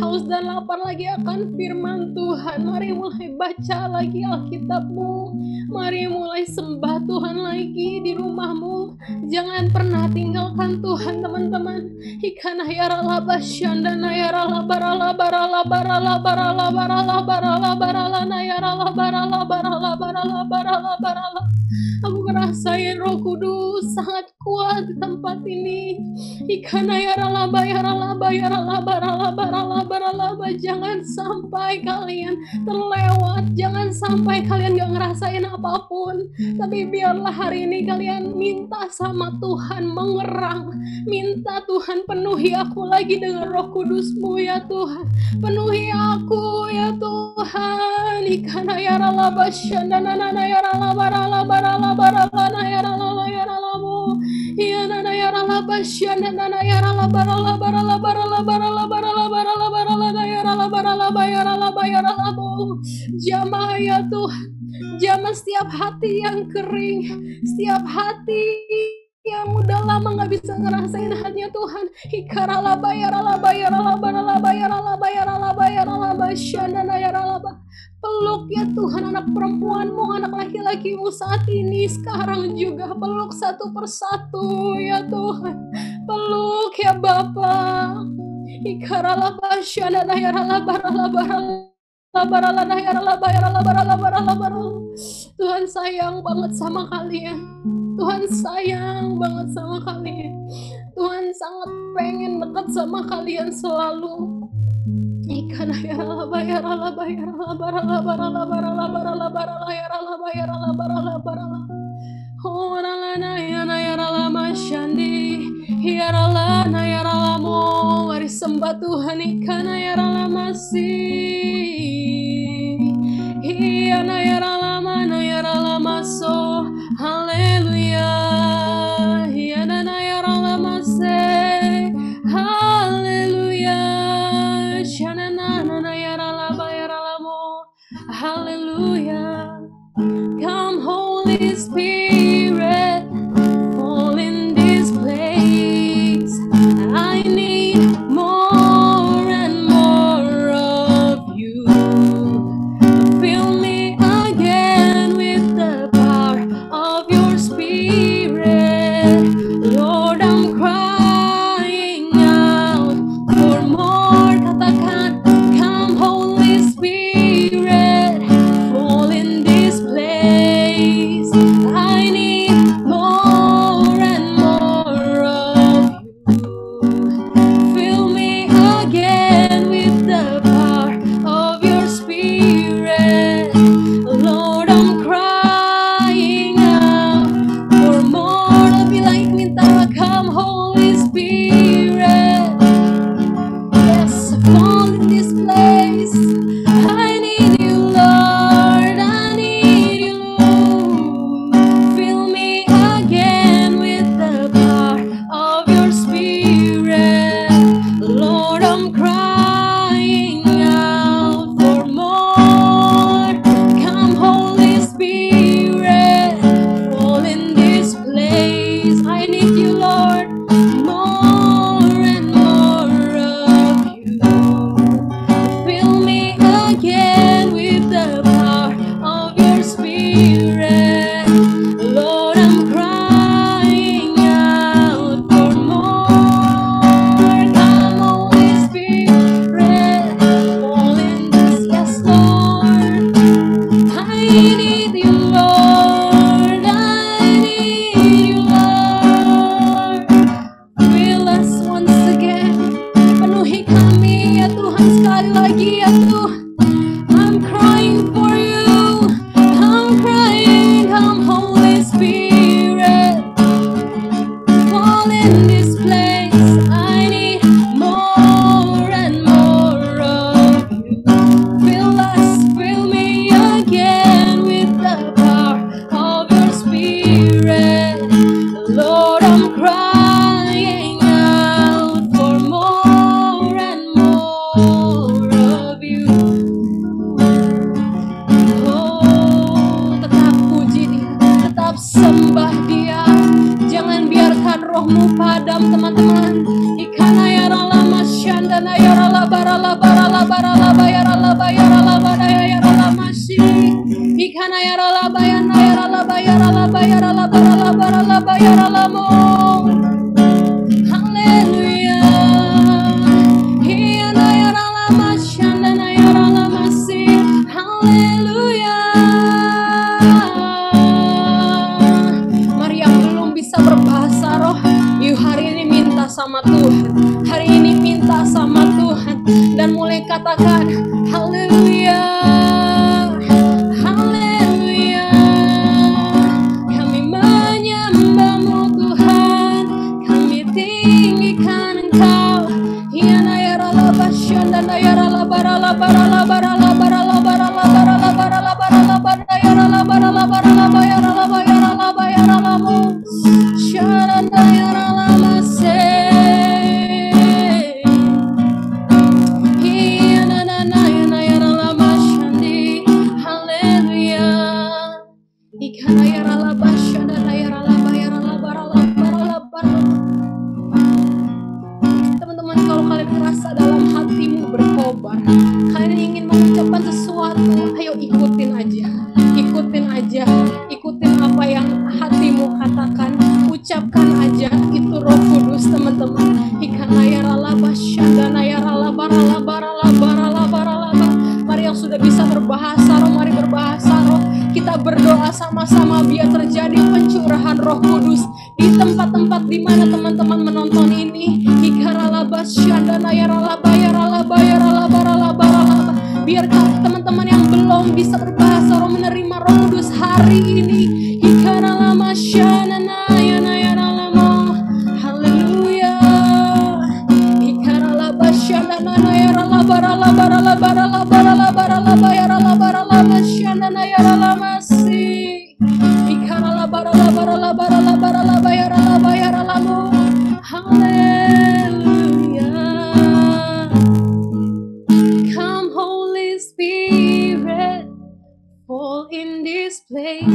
haus dan lapar lagi akan firman Tuhan. Mari mulai baca lagi Alkitabmu, mari mulai sembah Tuhan lagi di rumahmu. Jangan pernah tinggalkan Tuhan teman-teman. Ikana yarala basyandana yarala barala barala barala barala barala barala barala na yarala barala barala barala barala barala. Aku ngerasain Roh Kudus sangat kuat di tempat ini. Ikana yarala bayarala bayarala barala barala barala. Jangan sampai kalian terlewat, jangan sampai kalian gak ngerasain apapun. Tapi biarlah hari ini kalian minta sama Tuhan, mengerang, minta Tuhan penuhi aku lagi dengan Roh Kudus-Mu ya Tuhan. Penuhi aku ya Tuhan. Ikana yarala basyandana yarala barala barala barala na yarala yaralamu. Iyana yarala basyandana yarala barala barala barala barala barala barala barala na yarala barala bayarala bayaralamu. Jamah ya Tuhan, jamah setiap hati yang kering, setiap hati yang udah lama gak bisa ngerasain hatinya Tuhan. Hikarala bayarala bayarala barala bayarala bayarala bayarala basyandana yarala. Peluk ya Tuhan anak perempuanmu, anak laki-lakimu saat ini, sekarang juga. Peluk satu persatu ya Tuhan. Peluk ya Bapa. Ikarala basyana yarala barala barala barala yarala barala barala barala barala. Tuhan sayang banget sama kalian. Tuhan sayang banget sama kalian. Tuhan sangat pengen dekat sama kalian selalu. Ikana yarala bayarala bayarala barala barala barala barala barala yarala bayarala barala barala. Orala na yarala masyandi yarala na yarala mo. Mari sembah Tuhan. Ikana yarala masih iyana yarala mana yarala maso. Haleluya. Iyana na yarala masih. Haleluya. Hallelujah. Come Holy Spirit, fall in this place. I need more and more of you. Iya Tuhan, I'm crying for you, I'm crying, come Holy Spirit, fall in this place. I need more and more of you. Fill us, fill me again with the power of your Spirit. Lord, I'm crying out for more and more of you. Oh, tetap puji Dia, tetap sembah Dia. Jangan biarkan rohmu padam, teman-teman. Ikana ya rala masyandana ya rala barala barala barala bayarala bayarala badaya ya rala masyi. Ikana ya rala bayana ya rala bayarala bayarala barala barala bayarala mo. Haleluya. Hiana ya rala masyandana ya rala masyi. Haleluya. Mari yang belum bisa berbahasa roh, yuk hari ini minta sama Tuhan. Hari ini minta sama Tuhan dan mulai katakan haleluya. Haleluya. Kami menyembah-Mu Tuhan, kami tinggikan Engkau. Hiana ya rala basyandana ya rala barala barala barala barala barala barala barala barala barala ya rala barala barala bayarala bayarala bayarala mu. Sharanda ya rala mase. Hiana na na ya rala masyandi. Haleluya. Ikana ya rala basyandana ya rala bayarala barala barala barala. Teman-teman, kalau kalian merasa dalam hatimu berkobar, kalian ingin mengucapkan sesuatu, ayo ikutin aja, ikutin apa yang hatimu katakan, ucapkan aja, itu Roh Kudus, teman-teman. Ikana ya rala basyandana ya rala barala barala barala barala. Mari yang sudah bisa berbahasa roh, mari berbahasa roh. Kita berdoa sama-sama biar terjadi pencurahan Roh Kudus di tempat-tempat di mana teman-teman menonton ini. Ikarala basyandana ya rala bayarala bayarala barala barala. Biar teman-teman yang belum bisa berbahasa roh menerima Roh Kudus hari ini. Ikarala masyandana ya rala mo. Haleluya. Ikarala basyandana ya rala barala barala barala barala barala bayarala barala basyandana ya rala masih. Ikarala barala barala barala barala bayarala bayarala mo. Haleluya. Come Holy Spirit, fall in this place.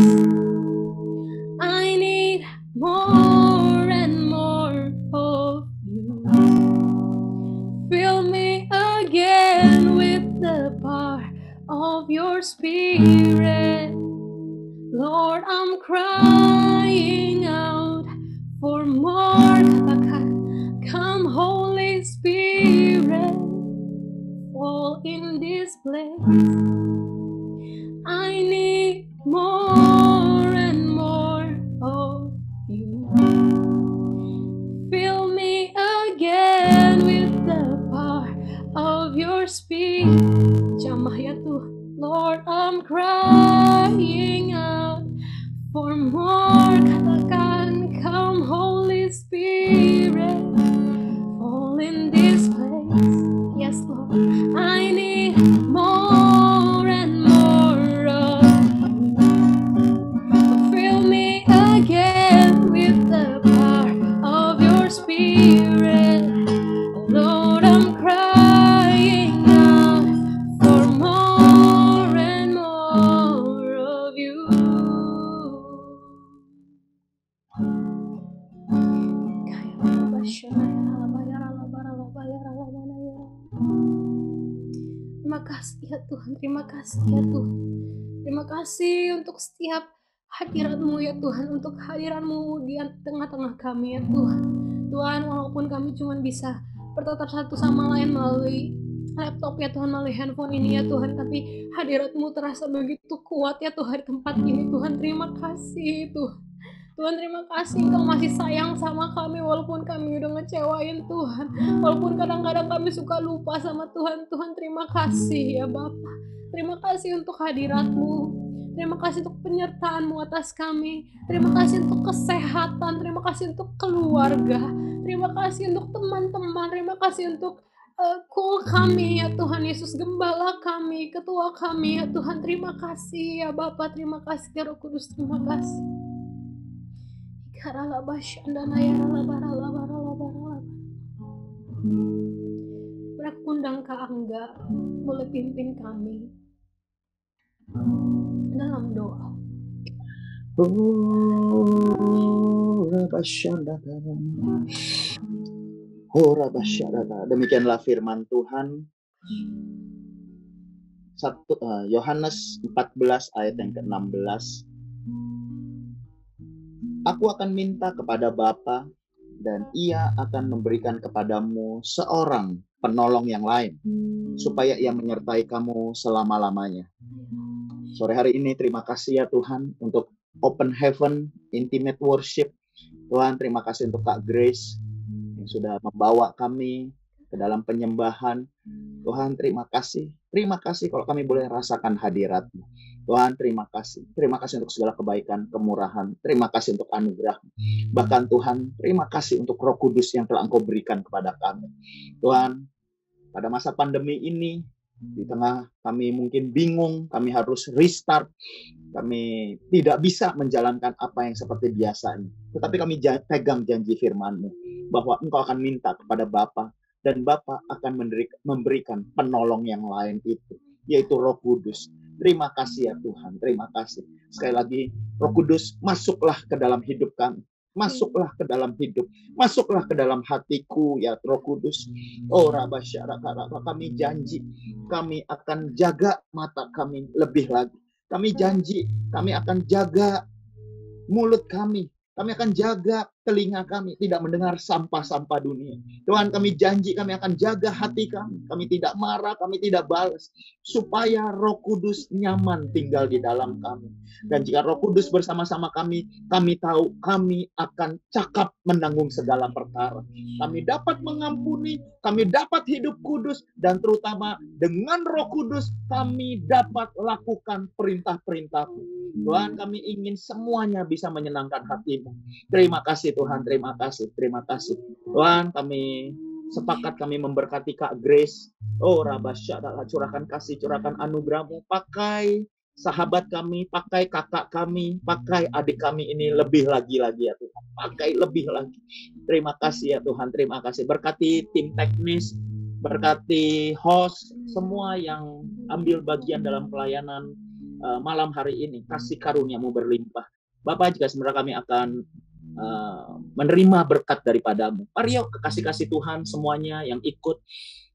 I need more and more of you. Fill me again with the power of your Spirit. Lord, I'm crying out for more. Katakan, come Holy Spirit, fall in this place. I need more and more of you. Fill me again with the power of your Spirit. Jamah ya Tuhan. Lord, I'm crying out for more. Katakan, come Holy Spirit, fall in this place. Yes Lord, I need more and more of you. Fill me again with the power of your Spirit. Lord, I'm crying out for more and more of you. Terima kasih ya Tuhan, terima kasih ya Tuhan. Terima kasih untuk setiap hadirat-Mu ya Tuhan, untuk hadirat-Mu di tengah-tengah kami ya Tuhan. Tuhan, walaupun kami cuma bisa bertatap satu sama lain melalui laptop ya Tuhan, melalui handphone ini ya Tuhan, tapi hadirat-Mu terasa begitu kuat ya Tuhan di tempat ini Tuhan. Terima kasih Tuhan. Tuhan terima kasih Engkau masih sayang sama kami walaupun kami udah ngecewain Tuhan. Walaupun kadang-kadang kami suka lupa sama Tuhan. Tuhan terima kasih ya Bapa. Terima kasih untuk hadirat-Mu. Terima kasih untuk penyertaan-Mu atas kami. Terima kasih untuk kesehatan. Terima kasih untuk keluarga. Terima kasih untuk teman-teman. Terima kasih untuk kul kami ya Tuhan Yesus, gembala kami, ketua kami ya Tuhan. Terima kasih ya Bapa, terima kasih ya Roh Kudus, terima kasih. Berkundang Kak Angga, boleh pimpin kami dalam doa. Demikianlah firman Tuhan. Yohanes 14 ayat yang ke-16. Aku akan minta kepada Bapa dan Ia akan memberikan kepadamu seorang penolong yang lain, supaya Ia menyertai kamu selama-lamanya. Sore hari ini terima kasih ya Tuhan untuk Open Heaven Intimate Worship. Tuhan terima kasih untuk Kak Grace yang sudah membawa kami ke dalam penyembahan. Tuhan terima kasih. Terima kasih kalau kami boleh rasakan hadirat-Mu. Tuhan terima kasih. Terima kasih untuk segala kebaikan, kemurahan. Terima kasih untuk anugerah. Bahkan Tuhan terima kasih untuk Roh Kudus yang telah Engkau berikan kepada kami. Tuhan, pada masa pandemi ini, di tengah kami mungkin bingung, kami harus restart, kami tidak bisa menjalankan apa yang seperti biasanya. Tetapi kami pegang janji firman-Mu, bahwa Engkau akan minta kepada Bapa, dan Bapa akan memberikan penolong yang lain itu, yaitu Roh Kudus. Terima kasih ya Tuhan, terima kasih. Sekali lagi, Roh Kudus, masuklah ke dalam hidup kami. Masuklah ke dalam hidup, masuklah ke dalam hatiku ya Roh Kudus. Oh Rabasyaraka, kami janji kami akan jaga mata kami lebih lagi. Kami janji kami akan jaga mulut kami. Kami akan jaga telinga kami tidak mendengar sampah-sampah dunia. Tuhan, kami janji kami akan jaga hati kami. Kami tidak marah, kami tidak balas. Supaya Roh Kudus nyaman tinggal di dalam kami. Dan jika Roh Kudus bersama-sama kami tahu kami akan cakap menanggung segala perkara. Kami dapat mengampuni, kami dapat hidup kudus, dan terutama dengan Roh Kudus kami dapat lakukan perintah-perintah-Mu. Tuhan, kami ingin semuanya bisa menyenangkan hati-Mu. Terima kasih Tuhan, terima kasih, terima kasih. Tuhan, kami sepakat kami memberkati Kak Grace. Oh Rabasyadalah, curahkan kasih, curahkan anugerah-Mu. Pakai sahabat kami, pakai kakak kami, pakai adik kami ini lebih lagi ya Tuhan. Pakai lebih lagi. Terima kasih ya Tuhan, terima kasih. Berkati tim teknis, berkati host, semua yang ambil bagian dalam pelayanan malam hari ini. Kasih karunia-Mu berlimpah. Bapak, jika sebenarnya kami akan menerima berkat daripada-Mu. Mari yuk, kasih Tuhan semuanya yang ikut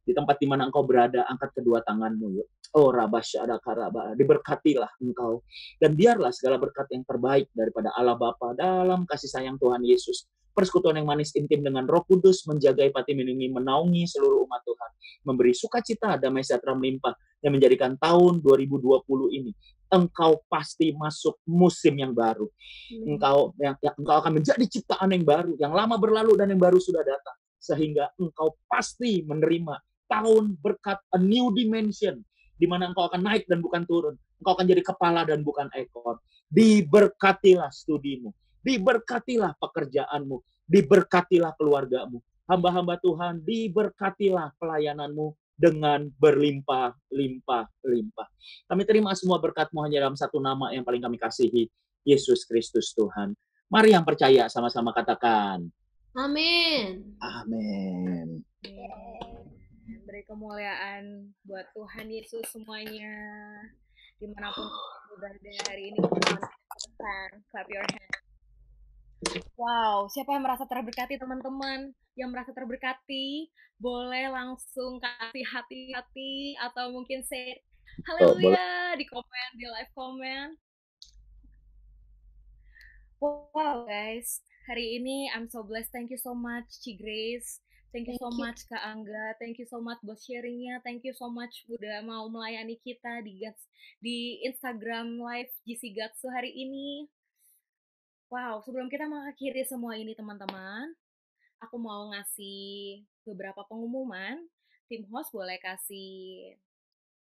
di tempat di mana Engkau berada, angkat kedua tangan-Mu yuk. Oh Rabasyadakaraba, diberkatilah Engkau. Dan biarlah segala berkat yang terbaik daripada Allah Bapa dalam kasih sayang Tuhan Yesus, persekutuan yang manis intim dengan Roh Kudus, menjagai, pati, melindungi, menaungi seluruh umat Tuhan, memberi sukacita, damai sejahtera melimpah, yang menjadikan tahun 2020 ini engkau pasti masuk musim yang baru. Engkau akan menjadi ciptaan yang baru, yang lama berlalu dan yang baru sudah datang, sehingga engkau pasti menerima tahun berkat, a new dimension, di mana engkau akan naik dan bukan turun. Engkau akan jadi kepala dan bukan ekor. Diberkatilah studimu, diberkatilah pekerjaanmu, diberkatilah keluargamu. Hamba-hamba Tuhan, diberkatilah pelayananmu dengan berlimpah-limpah-limpah. Kami terima semua berkat-Mu hanya dalam satu nama yang paling kami kasihi, Yesus Kristus Tuhan. Mari yang percaya sama-sama katakan. Amin. Amin. Beri kemuliaan buat Tuhan Yesus semuanya. Dimanapun berada hari ini, clap your hand. Wow, siapa yang merasa terberkati teman-teman? Yang merasa terberkati, boleh langsung kasih hati-hati atau mungkin say haleluya di komen, di live komen. Wow guys, hari ini I'm so blessed. Thank you so much Ci Grace. Thank you so much Kak Angga. Thank you so much buat sharingnya. Thank you so much udah mau melayani kita di Instagram Live GC Gatsu hari ini. Wow, sebelum kita mengakhiri semua ini teman-teman, aku mau ngasih beberapa pengumuman. Tim host boleh kasih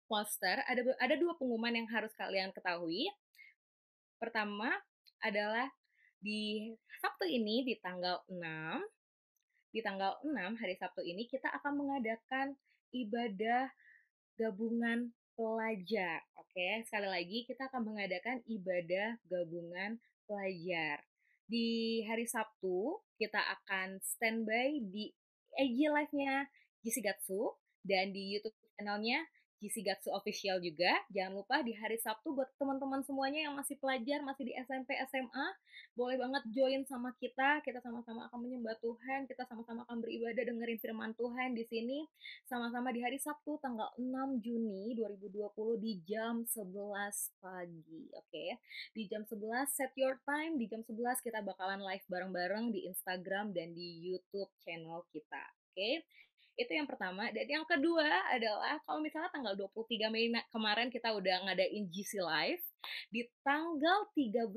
poster. Ada dua pengumuman yang harus kalian ketahui. Pertama adalah di Sabtu ini di tanggal 6 hari Sabtu ini kita akan mengadakan ibadah gabungan pelajar. Oke, sekali lagi kita akan mengadakan ibadah gabungan pelajar. Di hari Sabtu kita akan standby di IG Live-nya GC Gatsu dan di YouTube channelnya GC Gatsu Official juga. Jangan lupa di hari Sabtu buat teman-teman semuanya yang masih pelajar, masih di SMP, SMA, boleh banget join sama kita. Kita sama-sama akan menyembah Tuhan, kita sama-sama akan beribadah dengerin firman Tuhan di sini sama-sama di hari Sabtu tanggal 6 Juni 2020 di jam 11 pagi. Oke. Di jam 11 set your time, di jam 11 kita bakalan live bareng-bareng di Instagram dan di YouTube channel kita. Oke. Itu yang pertama. Dan yang kedua adalah kalau misalnya tanggal 23 Mei kemarin kita udah ngadain GC Live, di tanggal 13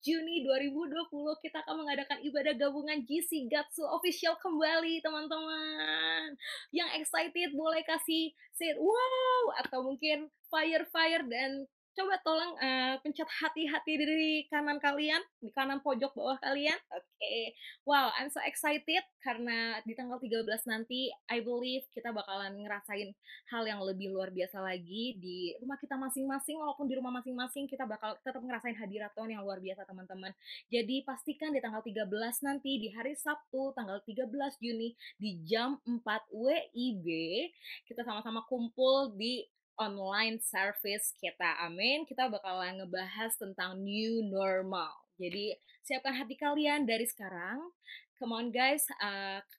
Juni 2020 kita akan mengadakan ibadah gabungan GC Gatsu Official kembali teman-teman. Yang excited boleh kasih say wow atau mungkin fire dan coba tolong pencet hati-hati di kanan kalian, di kanan pojok bawah kalian. Oke. Wow, I'm so excited karena di tanggal 13 nanti I believe kita bakalan ngerasain hal yang lebih luar biasa lagi di rumah kita masing-masing. Walaupun di rumah masing-masing kita bakal tetap ngerasain hadirat Tuhan yang luar biasa teman-teman. Jadi pastikan di tanggal 13 nanti di hari Sabtu tanggal 13 Juni di jam 4 WIB kita sama-sama kumpul di online service kita. Amin. Kita bakalan ngebahas tentang new normal. Jadi siapkan hati kalian dari sekarang. Come on guys,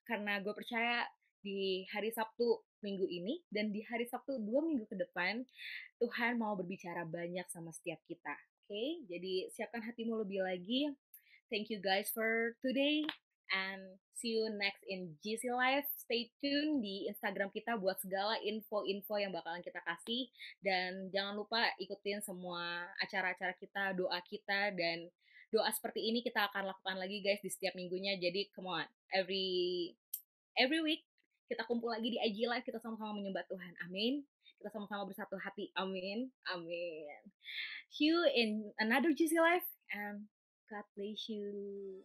karena gue percaya di hari Sabtu minggu ini dan di hari Sabtu 2 minggu ke depan Tuhan mau berbicara banyak sama setiap kita. Oke, jadi siapkan hatimu lebih lagi. Thank you guys for today and see you next in GC Live. Stay tune di Instagram kita buat segala info-info yang bakalan kita kasih. Dan jangan lupa ikutin semua acara-acara kita, doa kita, dan doa seperti ini kita akan lakukan lagi guys di setiap minggunya. Jadi come on, every week kita kumpul lagi di IG Live, kita sama-sama menyembah Tuhan. Amin. Kita sama-sama bersatu hati. Amin. Amin. See you in another GC Live and God bless you.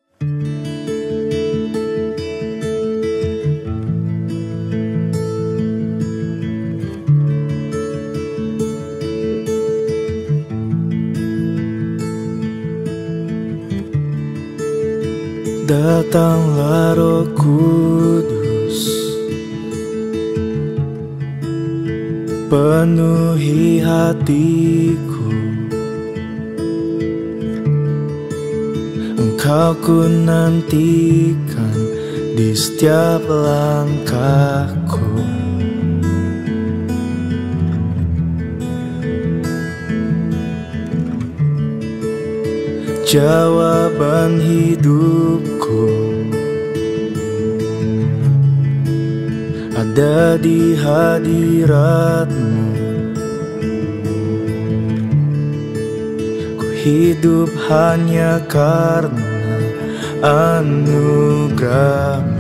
Datanglah Roh Kudus, penuhi hatiku. Engkau ku nantikan di setiap langkahku. Jawaban hidupku ada di hadirat-Mu. Ku hidup hanya karena anugerah-Mu.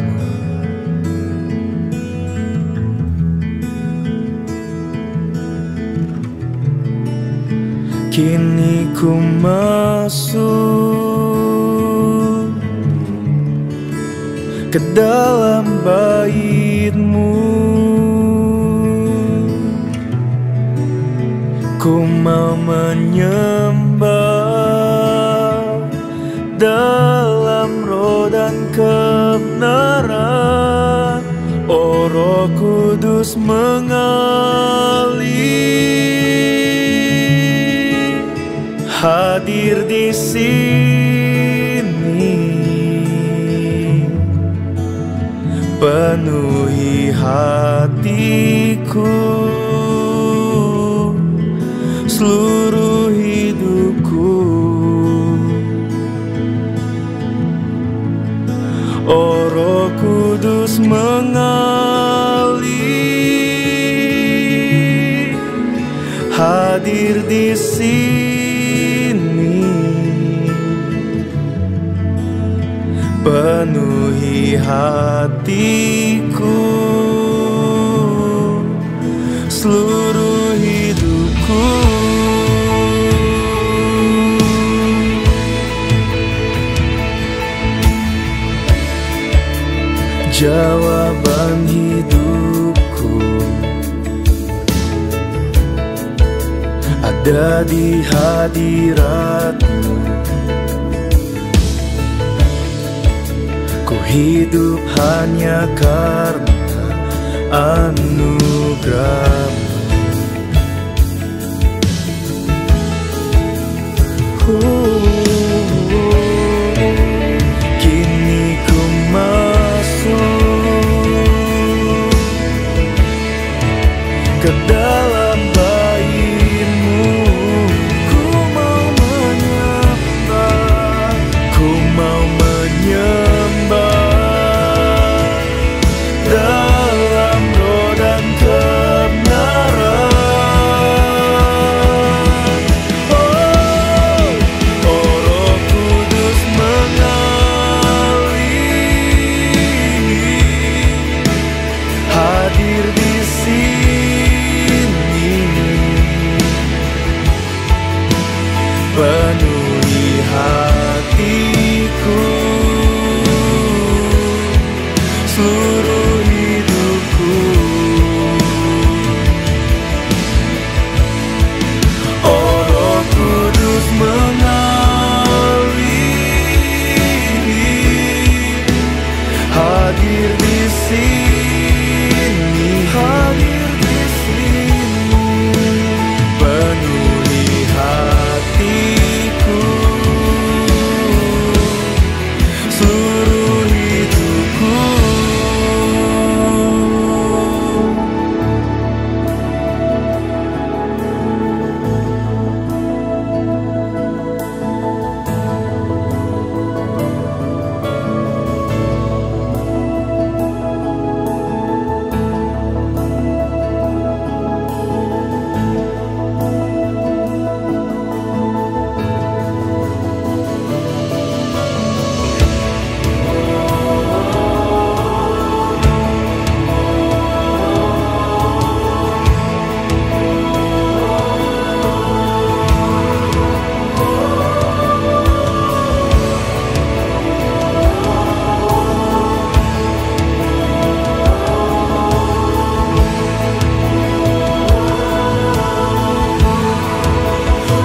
Kini ku masuk ke dalam bait-Mu. Ku mau menyembah dalam roh dan kebenaran. Oh Roh Kudus mengalir, hadir di sini, penuhi hatiku, seluruh hidupku. Oh Roh Kudus mengalir, hadir di sini, penuhi hatiku, seluruh hidupku. Jawaban hidupku ada di hadirat-Mu. Ku hidup hanya karena anugerah-Mu. Kini ku masuk ke dalam bait-Mu. Ku mau menyembah, ku mau menyembah dalam roh dan kebenaran. Oh Roh Kudus mengalir, hadir di sini, penuhi hatiku, seluruh hidupku. Oh Roh Kudus mengalir, hadir di sini, hadir di sini, penuhi hatiku, seluruh hidupku.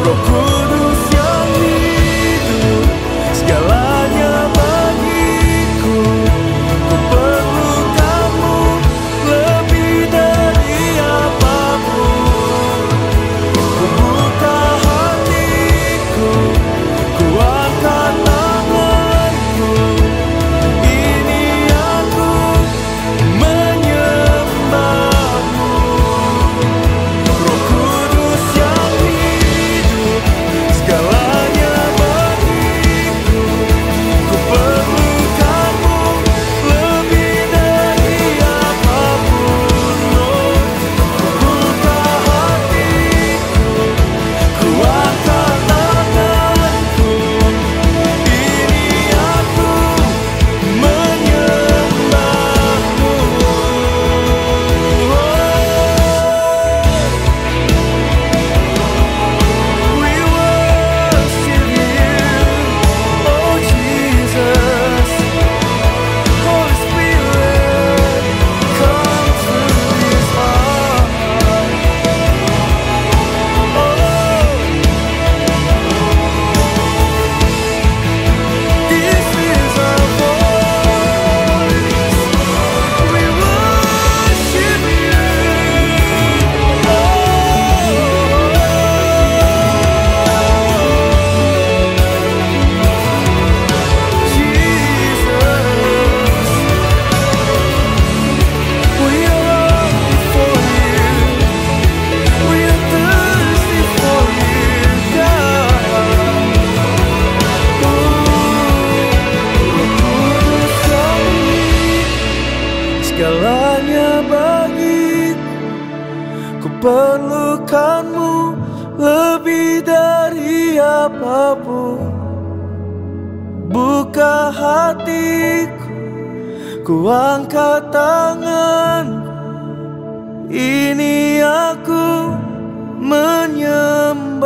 Roh Kudus yang hidup, segalanya bagiku. Ku perlukan-Mu lebih dari apapun. Ku buka hatiku, ku angkat tanganku. Ini aku menyembah-Mu. Roh Kudus yang hidup, segalanya bagiku. Ku perlukan-Mu lebih dari apapun. Ku buka hatiku, ku angkat tanganku. Ini aku menyembah-Mu. We worship You, oh Jesus. Holy Spirit, come to this heart. This is our voice. We worship You. Jesus, we are before You. We are thirsty for You, God. Segalanya bagiku, ku perlukan-Mu lebih dari apapun. Bukan buka hatiku, ku angkat tanganku. Ini aku menyembah.